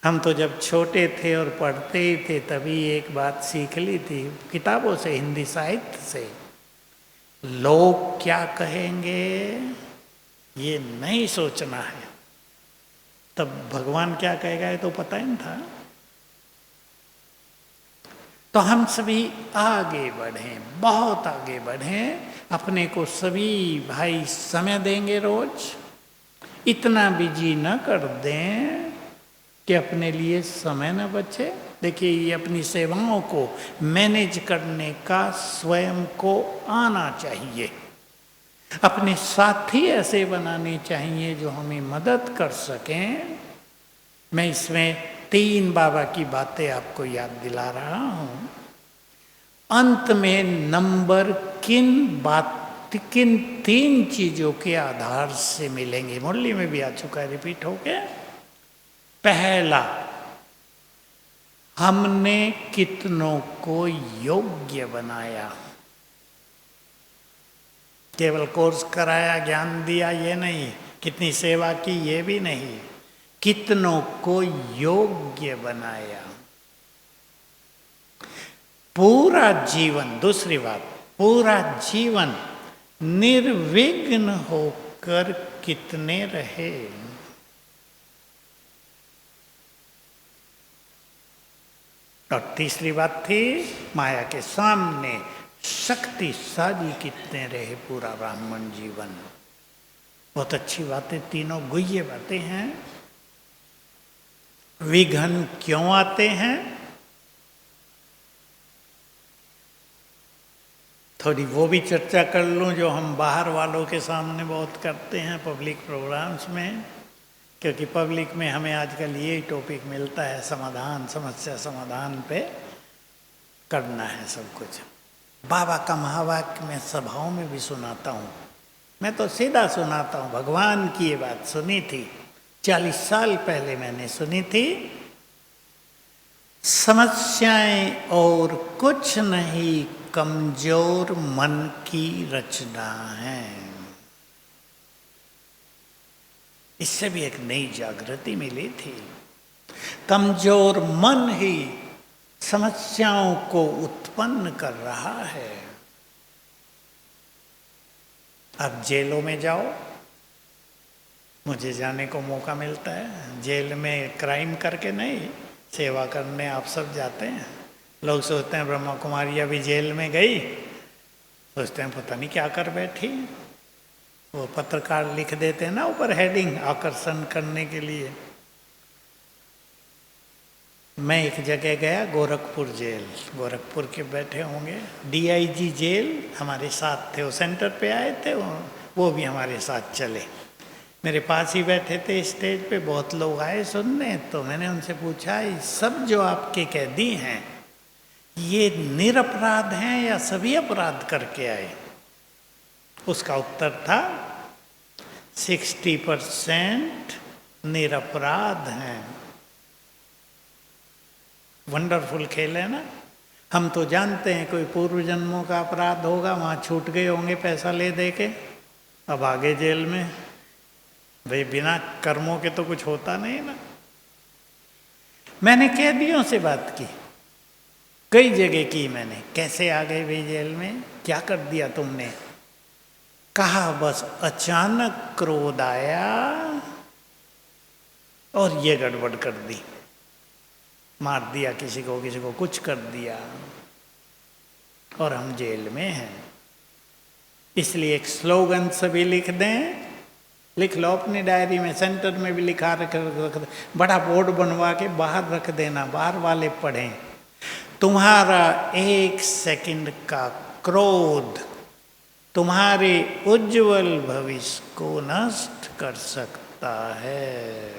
हम तो जब छोटे थे और पढ़ते ही थे तभी एक बात सीख ली थी किताबों से, हिंदी साहित्य से, लोग क्या कहेंगे ये नहीं सोचना है। तब भगवान क्या कहेगा ये तो पता ही नहीं था। तो हम सभी आगे बढ़ें, बहुत आगे बढ़ें, अपने को सभी भाई समय देंगे रोज, इतना बिजी न कर दें कि अपने लिए समय न बचे। देखिए ये अपनी सेवाओं को मैनेज करने का स्वयं को आना चाहिए, अपने साथी ऐसे बनाने चाहिए जो हमें मदद कर सकें। मैं इसमें 3 बाबा की बातें आपको याद दिला रहा हूं। अंत में नंबर किन 3 चीजों के आधार से मिलेंगे, मुरली में भी आ चुका है, रिपीट हो गया। पहला, हमने कितनों को योग्य बनाया। केवल कोर्स कराया, ज्ञान दिया, ये नहीं, कितनी सेवा की ये भी नहीं, कितनों को योग्य बनाया। पूरा जीवन, दूसरी बात, पूरा जीवन निर्विघ्न होकर कितने रहे। और तीसरी बात थी माया के सामने शक्तिशाली कितने रहे पूरा ब्राह्मण जीवन। बहुत अच्छी बातें, तीनों गुह्य बातें हैं। विघ्न क्यों आते हैं, थोड़ी वो भी चर्चा कर लूं, जो हम बाहर वालों के सामने बहुत करते हैं पब्लिक प्रोग्राम्स में, क्योंकि पब्लिक में हमें आजकल यही टॉपिक मिलता है, समाधान, समस्या समाधान पे करना है सब कुछ। बाबा का महावाक्य मैं सभाओं में भी सुनाता हूँ, मैं तो सीधा सुनाता हूँ। भगवान की ये बात सुनी थी 40 साल पहले मैंने सुनी थी, समस्याएं और कुछ नहीं कमजोर मन की रचना है। इससे भी एक नई जागृति मिली थी। कमजोर मन ही समस्याओं को उत्पन्न कर रहा है। अब जेलों में जाओ, मुझे जाने को मौका मिलता है, जेल में क्राइम करके नहीं, सेवा करने आप सब जाते हैं। लोग सोचते हैं ब्रह्मा कुमारी अभी जेल में गई, सोचते हैं पता नहीं क्या कर बैठी। वो पत्रकार लिख देते हैं ना ऊपर हेडिंग, आकर्षण करने के लिए। मैं एक जगह गया, गोरखपुर जेल, गोरखपुर के बैठे होंगे, DIG जेल हमारे साथ थे, वो सेंटर पे आए थे, वो भी हमारे साथ चले, मेरे पास ही बैठे थे स्टेज पे। बहुत लोग आए सुनने, तो मैंने उनसे पूछा ये सब जो आपके कैदी हैं ये निरपराध हैं या सभी अपराध करके आए? उसका उत्तर था 60% निरपराध हैं। वंडरफुल खेल है ना। हम तो जानते हैं कोई पूर्व जन्मों का अपराध होगा, वहाँ छूट गए होंगे पैसा ले दे के, अब आगे जेल में। भाई बिना कर्मों के तो कुछ होता नहीं ना। मैंने कैदियों से बात की, कई जगह की मैंने, कैसे आ गए भाई जेल में, क्या कर दिया तुमने? कहा बस अचानक क्रोध आया और ये गड़बड़ कर दी, मार दिया किसी को कुछ कर दिया और हम जेल में हैं। इसलिए एक स्लोगन सभी लिख दें, लिख लो अपनी डायरी में, सेंटर में भी लिखा रख बड़ा बोर्ड बनवा के बाहर रख देना, बाहर वाले पढ़ें। तुम्हारा 1 सेकंड का क्रोध तुम्हारे उज्जवल भविष्य को नष्ट कर सकता है।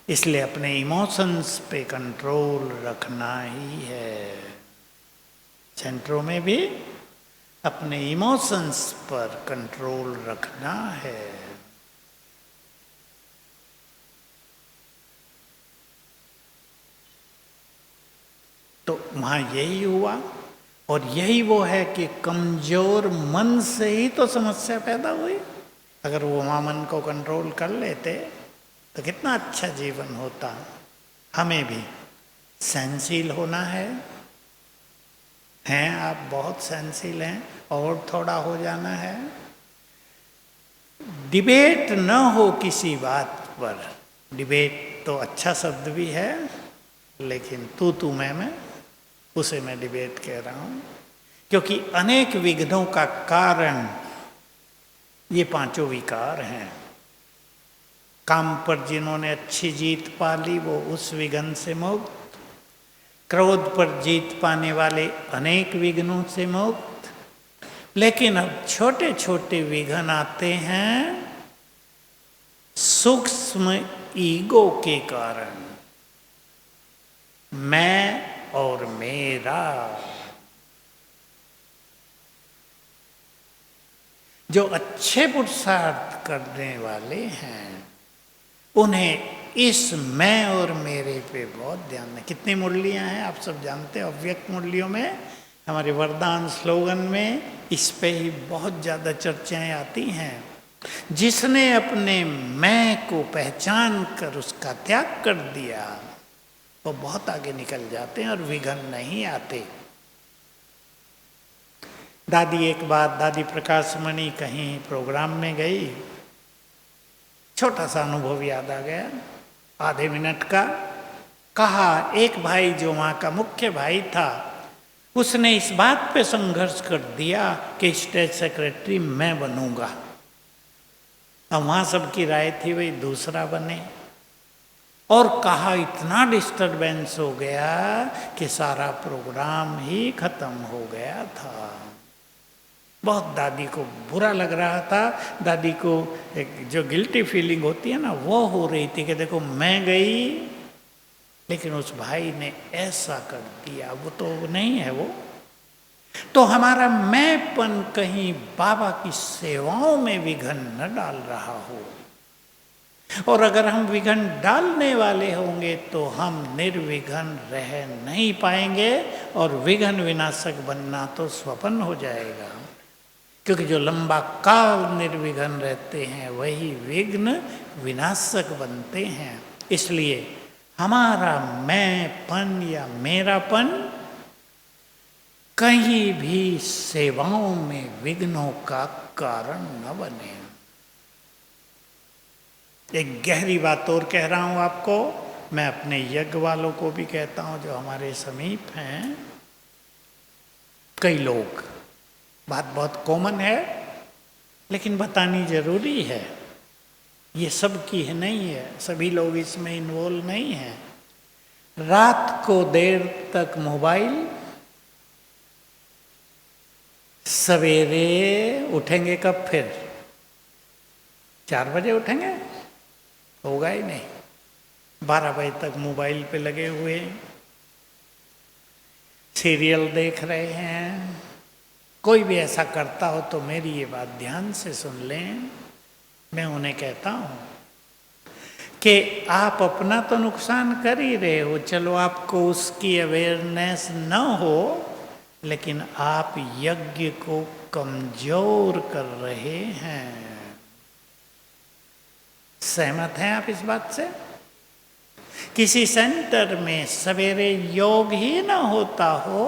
इसलिए अपने इमोशंस पे कंट्रोल रखना ही है। सेंटरों में भी अपने इमोशंस पर कंट्रोल रखना है। तो वहाँ यही हुआ, और यही वो है कि कमजोर मन से ही तो समस्या पैदा हुई। अगर वो वहाँ मन को कंट्रोल कर लेते तो कितना अच्छा जीवन होता। हमें भी सहनशील होना है, हैं आप बहुत सहनशील हैं, और थोड़ा हो जाना है। डिबेट न हो किसी बात पर, डिबेट तो अच्छा शब्द भी है, लेकिन तू मैं उसे मैं डिबेट कह रहा हूँ, क्योंकि अनेक विघ्नों का कारण ये 5 विकार हैं। काम पर जिन्होंने अच्छी जीत पा ली वो उस विघ्न से मुक्त, क्रोध पर जीत पाने वाले अनेक विघ्नों से मुक्त। लेकिन अब छोटे छोटे विघ्न आते हैं सूक्ष्म ईगो के कारण, मैं और मेरा। जो अच्छे पुरुषार्थ करने वाले हैं उन्हें इस मैं और मेरे पे बहुत ध्यान है। कितनी मुरलियां हैं आप सब जानते हैं, अव्यक्त मुरलियों में, हमारे वरदान स्लोगन में इस पे ही बहुत ज़्यादा चर्चाएं आती हैं। जिसने अपने मैं को पहचान कर उसका त्याग कर दिया वो बहुत आगे निकल जाते हैं और विघ्न नहीं आते। दादी एक बार, दादी प्रकाश मणि कहीं प्रोग्राम में गई, छोटा सा अनुभव याद आ गया, आधे मिनट का। कहा एक भाई जो वहाँ का मुख्य भाई था, उसने इस बात पे संघर्ष कर दिया कि स्टेट सेक्रेटरी मैं बनूंगा। अब वहाँ सबकी राय थी भाई दूसरा बने, और कहा इतना डिस्टरबेंस हो गया कि सारा प्रोग्राम ही खत्म हो गया था। बहुत दादी को बुरा लग रहा था। दादी को एक जो गिल्टी फीलिंग होती है ना, वो हो रही थी कि देखो मैं गई लेकिन उस भाई ने ऐसा कर दिया, वो तो नहीं है वो। तो हमारा मैंपन कहीं बाबा की सेवाओं में विघन न डाल रहा हो, और अगर हम विघन डालने वाले होंगे तो हम निर्विघन रह नहीं पाएंगे, और विघन विनाशक बनना तो स्वप्न हो जाएगा। क्योंकि जो लंबा काल निर्विघन रहते हैं वही विघ्न विनाशक बनते हैं। इसलिए हमारा मैंपन या मेरापन कहीं भी सेवाओं में विघ्नों का कारण न बने। एक गहरी बात और कह रहा हूं आपको, मैं अपने यज्ञ वालों को भी कहता हूं जो हमारे समीप हैं। कई लोग, बात बहुत कॉमन है लेकिन बतानी जरूरी है, ये सब की है नहीं है, सभी लोग इसमें इन्वॉल्व नहीं हैं। रात को देर तक मोबाइल, सवेरे उठेंगे कब? फिर 4 बजे उठेंगे, होगा ही नहीं। 12 बजे तक मोबाइल पे लगे हुए, सीरियल देख रहे हैं। कोई भी ऐसा करता हो तो मेरी ये बात ध्यान से सुन लें। मैं उन्हें कहता हूं कि आप अपना तो नुकसान कर ही रहे हो, चलो आपको उसकी अवेयरनेस न हो, लेकिन आप यज्ञ को कमजोर कर रहे हैं। सहमत हैं आप इस बात से? किसी सेंटर में सवेरे योग ही ना होता हो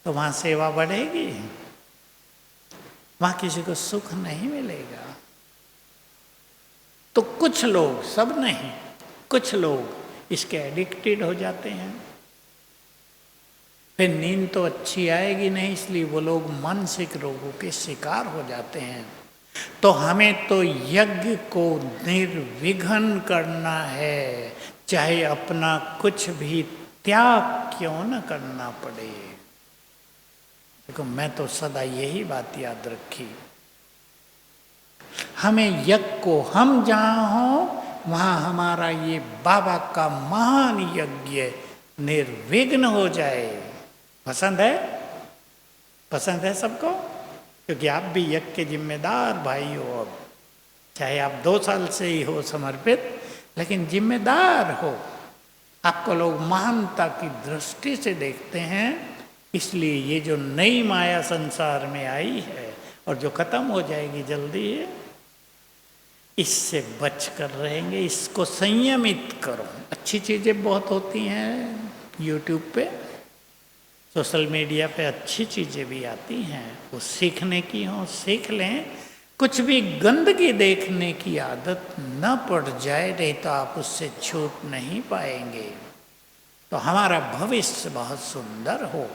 तो वहां सेवा बढ़ेगी? वहां किसी को सुख नहीं मिलेगा। तो कुछ लोग, सब नहीं, कुछ लोग इसके एडिक्टेड हो जाते हैं। फिर नींद तो अच्छी आएगी नहीं, इसलिए वो लोग मानसिक रोगों के शिकार हो जाते हैं। तो हमें तो यज्ञ को निर्विघन करना है, चाहे अपना कुछ भी त्याग क्यों न करना पड़े। देखो मैं तो सदा यही बात याद रखी, हमें यज्ञ को, हम जहाँ हों वहाँ हमारा ये बाबा का महान यज्ञ निर्विघ्न हो जाए। पसंद है? पसंद है सबको? क्योंकि आप भी यज्ञ के जिम्मेदार भाई हो। अब चाहे आप 2 साल से ही हो समर्पित, लेकिन जिम्मेदार हो। आपको लोग महानता की दृष्टि से देखते हैं। इसलिए ये जो नई माया संसार में आई है और जो खत्म हो जाएगी जल्दी है, इससे बच कर रहेंगे। इसको संयमित करो। अच्छी चीज़ें बहुत होती हैं यूट्यूब पे, सोशल मीडिया पे अच्छी चीज़ें भी आती हैं, वो सीखने की हो सीख लें। कुछ भी गंदगी देखने की आदत न पड़ जाए, नहीं तो आप उससे छूट नहीं पाएंगे। तो हमारा भविष्य बहुत सुंदर हो,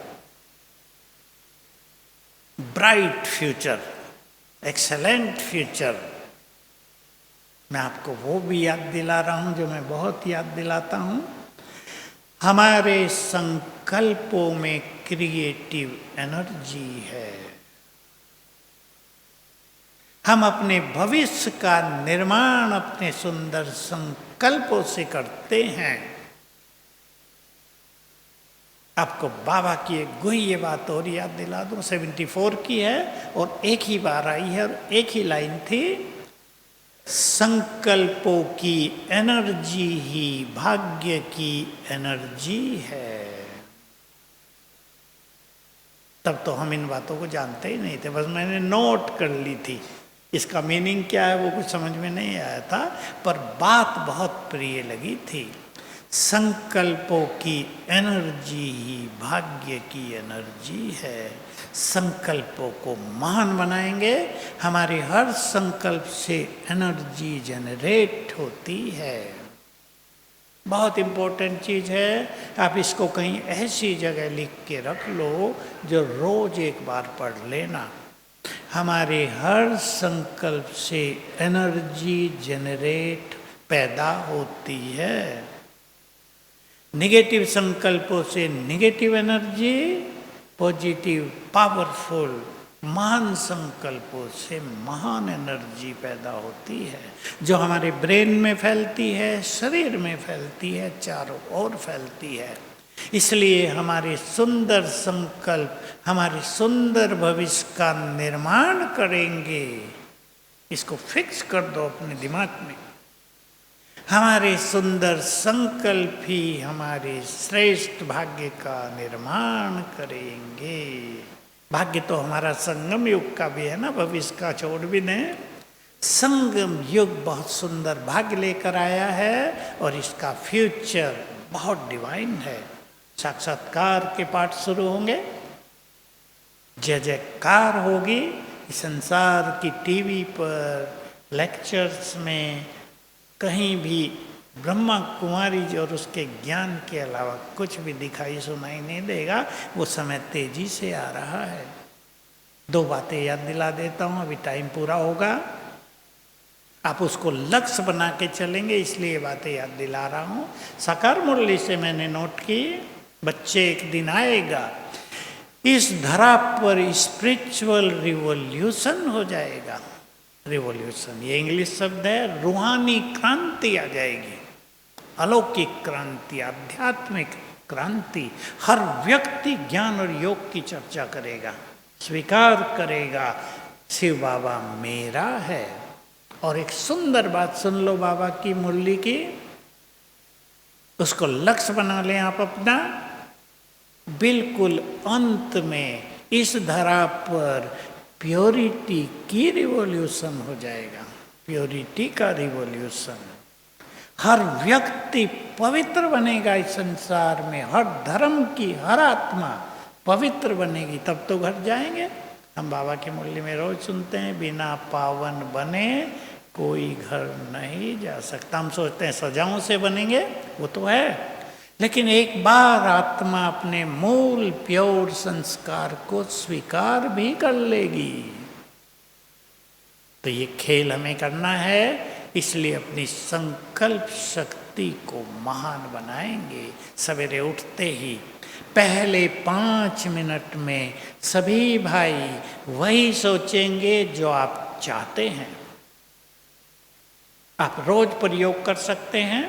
ब्राइट फ्यूचर, एक्सेलेंट फ्यूचर। मैं आपको वो भी याद दिला रहा हूँ जो मैं बहुत याद दिलाता हूँ। हमारे संकल्पों में क्रिएटिव एनर्जी है। हम अपने भविष्य का निर्माण अपने सुंदर संकल्पों से करते हैं। आपको बाबा की एक गुह्य बात और याद दिला दूं, 74 की है और एक ही बार आई है और एक ही लाइन थी, संकल्पों की एनर्जी ही भाग्य की एनर्जी है। तब तो हम इन बातों को जानते ही नहीं थे, बस मैंने नोट कर ली थी। इसका मीनिंग क्या है वो कुछ समझ में नहीं आया था, पर बात बहुत प्रिय लगी थी। संकल्पों की एनर्जी ही भाग्य की एनर्जी है। संकल्पों को महान बनाएंगे, हमारे हर संकल्प से एनर्जी जनरेट होती है। बहुत इम्पोर्टेंट चीज़ है। आप इसको कहीं ऐसी जगह लिख के रख लो जो रोज एक बार पढ़ लेना। हमारे हर संकल्प से एनर्जी जनरेट पैदा होती है। नेगेटिव संकल्पों से नेगेटिव एनर्जी, पॉजिटिव पावरफुल महान संकल्पों से महान एनर्जी पैदा होती है, जो हमारे ब्रेन में फैलती है, शरीर में फैलती है, चारों ओर फैलती है। इसलिए हमारे सुंदर संकल्प हमारे सुंदर भविष्य का निर्माण करेंगे। इसको फिक्स कर दो अपने दिमाग में। हमारे सुंदर संकल्प ही हमारे श्रेष्ठ भाग्य का निर्माण करेंगे। भाग्य तो हमारा संगम युग का भी है ना, भविष्य का छोड़ भी दें। संगम युग बहुत सुंदर भाग्य लेकर आया है और इसका फ्यूचर बहुत डिवाइन है। साक्षात्कार के पाठ शुरू होंगे, जय जयकार होगी। संसार की टीवी पर, लेक्चर्स में, कहीं भी ब्रह्मा कुमारी जी और उसके ज्ञान के अलावा कुछ भी दिखाई सुनाई नहीं देगा। वो समय तेजी से आ रहा है। दो बातें याद दिला देता हूँ, अभी टाइम पूरा होगा। आप उसको लक्ष्य बना के चलेंगे, इसलिए बातें याद दिला रहा हूँ। साकार मुरली से मैंने नोट की, बच्चे एक दिन आएगा इस धरा पर स्पिरिचुअल रिवॉल्यूशन हो जाएगा। रिवॉल्यूशन ये इंग्लिश शब्द है। रूहानी क्रांति आ जाएगी, अलौकिक क्रांति, आध्यात्मिक क्रांति। हर व्यक्ति ज्ञान और योग की चर्चा करेगा, स्वीकार करेगा शिव बाबा मेरा है। और एक सुंदर बात सुन लो बाबा की मुरली की, उसको लक्ष्य बना लें आप अपना। बिल्कुल अंत में इस धरा पर प्योरिटी की रिवॉल्यूशन हो जाएगा, प्योरिटी का रिवॉल्यूशन। हर व्यक्ति पवित्र बनेगा इस संसार में, हर धर्म की हर आत्मा पवित्र बनेगी, तब तो घर जाएंगे। हम बाबा की मुरली में रोज सुनते हैं, बिना पावन बने कोई घर नहीं जा सकता। हम सोचते हैं सजाओं से बनेंगे, वो तो है, लेकिन एक बार आत्मा अपने मूल प्योर संस्कार को स्वीकार भी कर लेगी। तो ये खेल हमें करना है, इसलिए अपनी संकल्प शक्ति को महान बनाएंगे। सवेरे उठते ही पहले 5 मिनट में सभी भाई वही सोचेंगे जो आप चाहते हैं। आप रोज प्रयोग कर सकते हैं।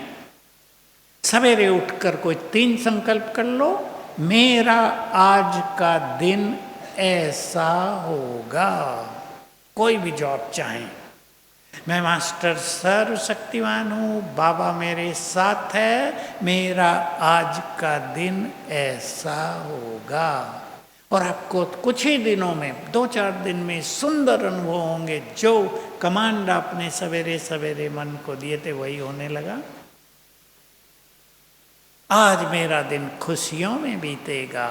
सवेरे उठकर कोई 3 संकल्प कर लो। मेरा आज का दिन ऐसा होगा, कोई भी जॉब चाहें। मैं मास्टर सर्वशक्तिमान हूँ, बाबा मेरे साथ है, मेरा आज का दिन ऐसा होगा। और आपको कुछ ही दिनों में, 2-4 दिन में सुंदर अनुभव होंगे। जो कमांड आपने सवेरे सवेरे मन को दिए थे वही होने लगा। आज मेरा दिन खुशियों में बीतेगा,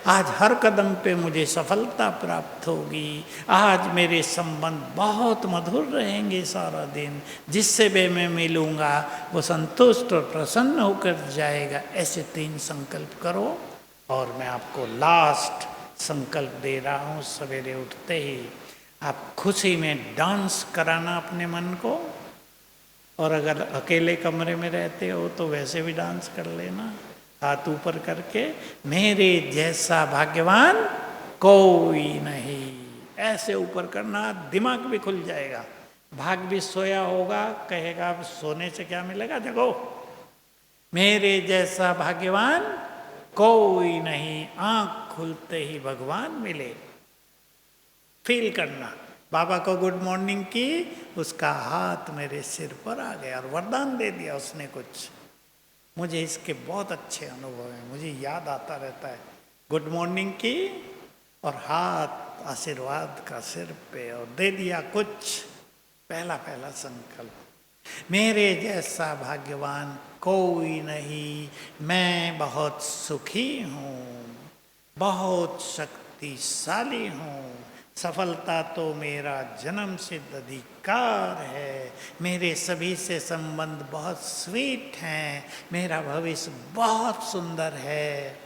आज हर कदम पे मुझे सफलता प्राप्त होगी, आज मेरे संबंध बहुत मधुर रहेंगे सारा दिन, जिससे भी मैं मिलूँगा वो संतुष्ट और प्रसन्न होकर जाएगा। ऐसे 3 संकल्प करो। और मैं आपको लास्ट संकल्प दे रहा हूँ, सवेरे उठते ही आप खुशी में डांस कराना अपने मन को। और अगर अकेले कमरे में रहते हो तो वैसे भी डांस कर लेना, हाथ ऊपर करके, मेरे जैसा भाग्यवान कोई नहीं, ऐसे ऊपर करना। दिमाग भी खुल जाएगा, भाग भी सोया होगा, कहेगा अब सोने से क्या मिलेगा, देखो मेरे जैसा भाग्यवान कोई नहीं, आंख खुलते ही भगवान मिले। फील करना। बाबा को गुड मॉर्निंग की, उसका हाथ मेरे सिर पर आ गया और वरदान दे दिया उसने कुछ। मुझे इसके बहुत अच्छे अनुभव हैं, मुझे याद आता रहता है। गुड मॉर्निंग की और हाथ आशीर्वाद का सिर पे और दे दिया कुछ। पहला संकल्प, मेरे जैसा भाग्यवान कोई नहीं, मैं बहुत सुखी हूँ, बहुत शक्तिशाली हूँ, सफलता तो मेरा जन्म सिद्ध अधिकार है, मेरे सभी से संबंध बहुत स्वीट हैं, मेरा भविष्य बहुत सुंदर है।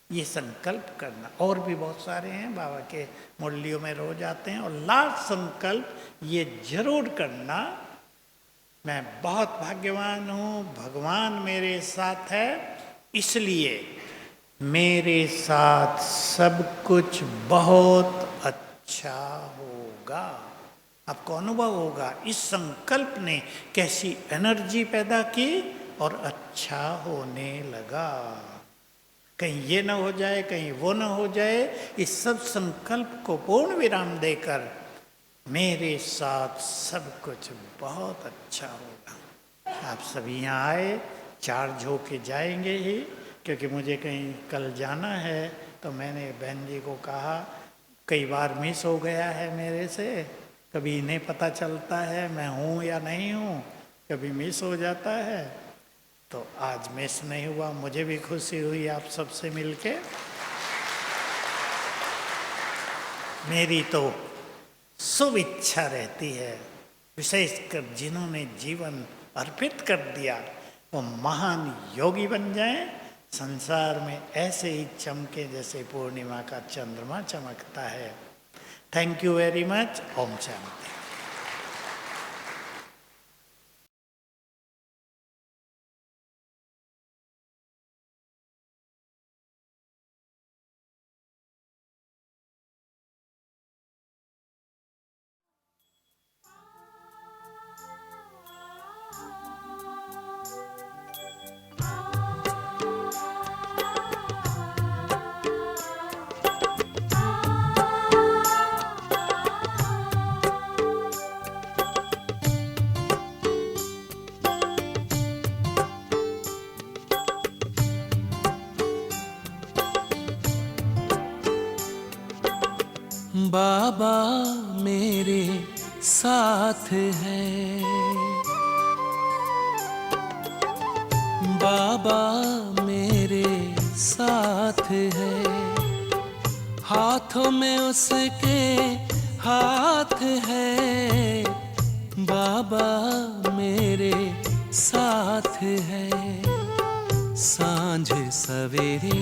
ये संकल्प करना। और भी बहुत सारे हैं, बाबा के मुरलियों में रोज आते हैं। और लास्ट संकल्प ये जरूर करना, मैं बहुत भाग्यवान हूँ, भगवान मेरे साथ है, इसलिए मेरे साथ सब कुछ बहुत अच्छा होगा। आपको अनुभव होगा इस संकल्प ने कैसी एनर्जी पैदा की और अच्छा होने लगा। कहीं ये ना हो जाए, कहीं वो ना हो जाए, इस सब संकल्प को पूर्ण विराम देकर मेरे साथ सब कुछ बहुत अच्छा होगा। आप सभी यहाँ आए, चार्ज होके जाएंगे ही, क्योंकि मुझे कहीं कल जाना है। तो मैंने बहन जी को कहा, कई बार मिस हो गया है मेरे से, कभी इन्हें पता चलता है मैं हूँ या नहीं हूँ, कभी मिस हो जाता है। तो आज मिस नहीं हुआ, मुझे भी खुशी हुई आप सबसे मिलके। मेरी तो शुभ इच्छा रहती है, विशेषकर जिन्होंने जीवन अर्पित कर दिया वो महान योगी बन जाएं, संसार में ऐसे ही चमके जैसे पूर्णिमा का चंद्रमा चमकता है। Thank you very much. Om Shanti. बाबा मेरे साथ है, बाबा मेरे साथ है, हाथों में उसके हाथ है, बाबा मेरे साथ है। सांझ सवेरे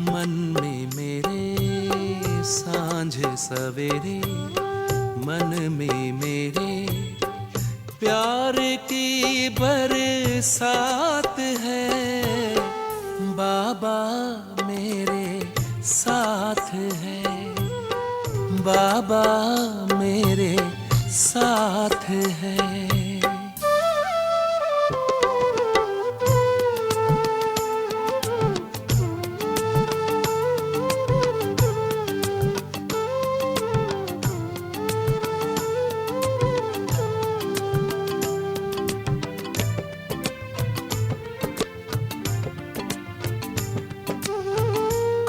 मन में मेरे, सांझ सवेरे मन में मेरे, प्यार की बरसात है, बाबा मेरे साथ है, बाबा मेरे साथ है।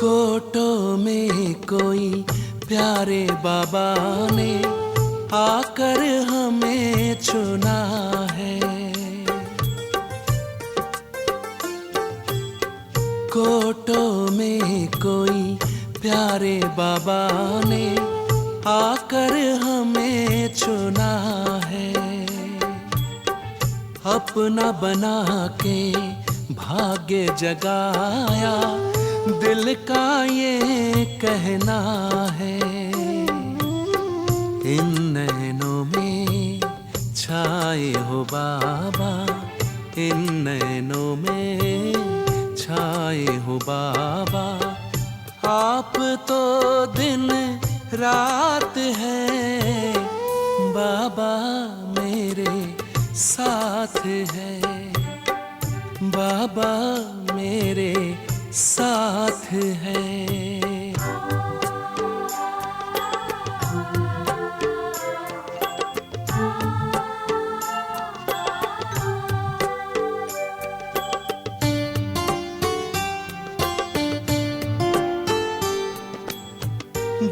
कोटों में कोई प्यारे बाबा ने आकर हमें चुना है, कोटों में कोई प्यारे बाबा ने आकर हमें चुना है। अपना बना के भाग्य जगाया, दिल का ये कहना है। इन नैनों में छाए हो बाबा, इन नैनों में छाए हो बाबा, आप तो दिन रात है, बाबा मेरे साथ है, बाबा मेरे साथ है।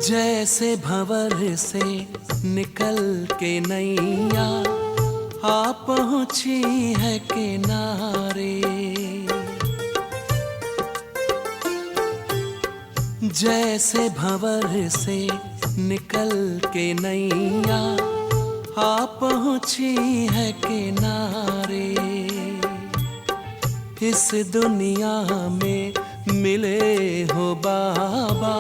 जैसे भंवर से निकल के नैया आ पहुंची है किनारे, जैसे भंवर से निकल के नैया आ पहुंची है किनारे। इस दुनिया में मिले हो बाबा,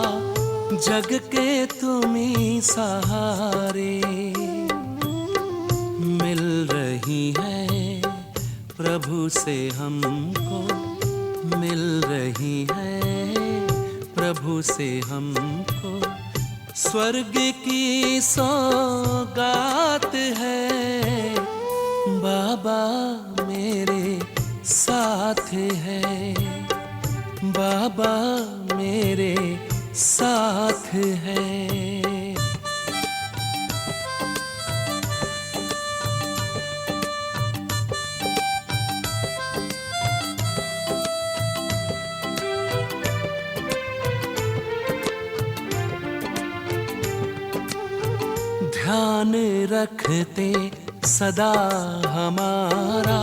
जग के तुम्ही सहारे। मिल रही है प्रभु से हमको, मिल रही है प्रभु से हमको, स्वर्ग की सौगात है। बाबा मेरे साथ है, बाबा मेरे साथ है। ध्यान रखते सदा हमारा,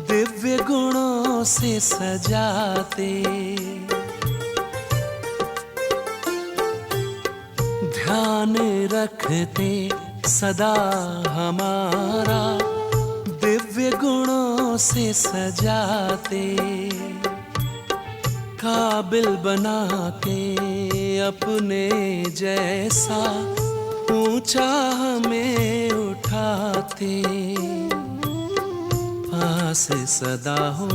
दिव्य गुणों से सजाते। ध्यान रखते सदा हमारा, दिव्य गुणों से सजाते। काबिल बना के अपने जैसा ऊंचा हमें उठाते। पास सदा हो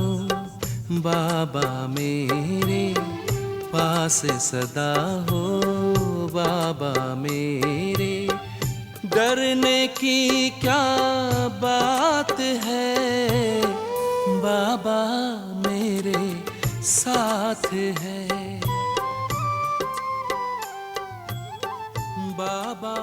बाबा मेरे, पास सदा हो बाबा मेरे। डरने की क्या बात है, बाबा मेरे साथ है, बाबा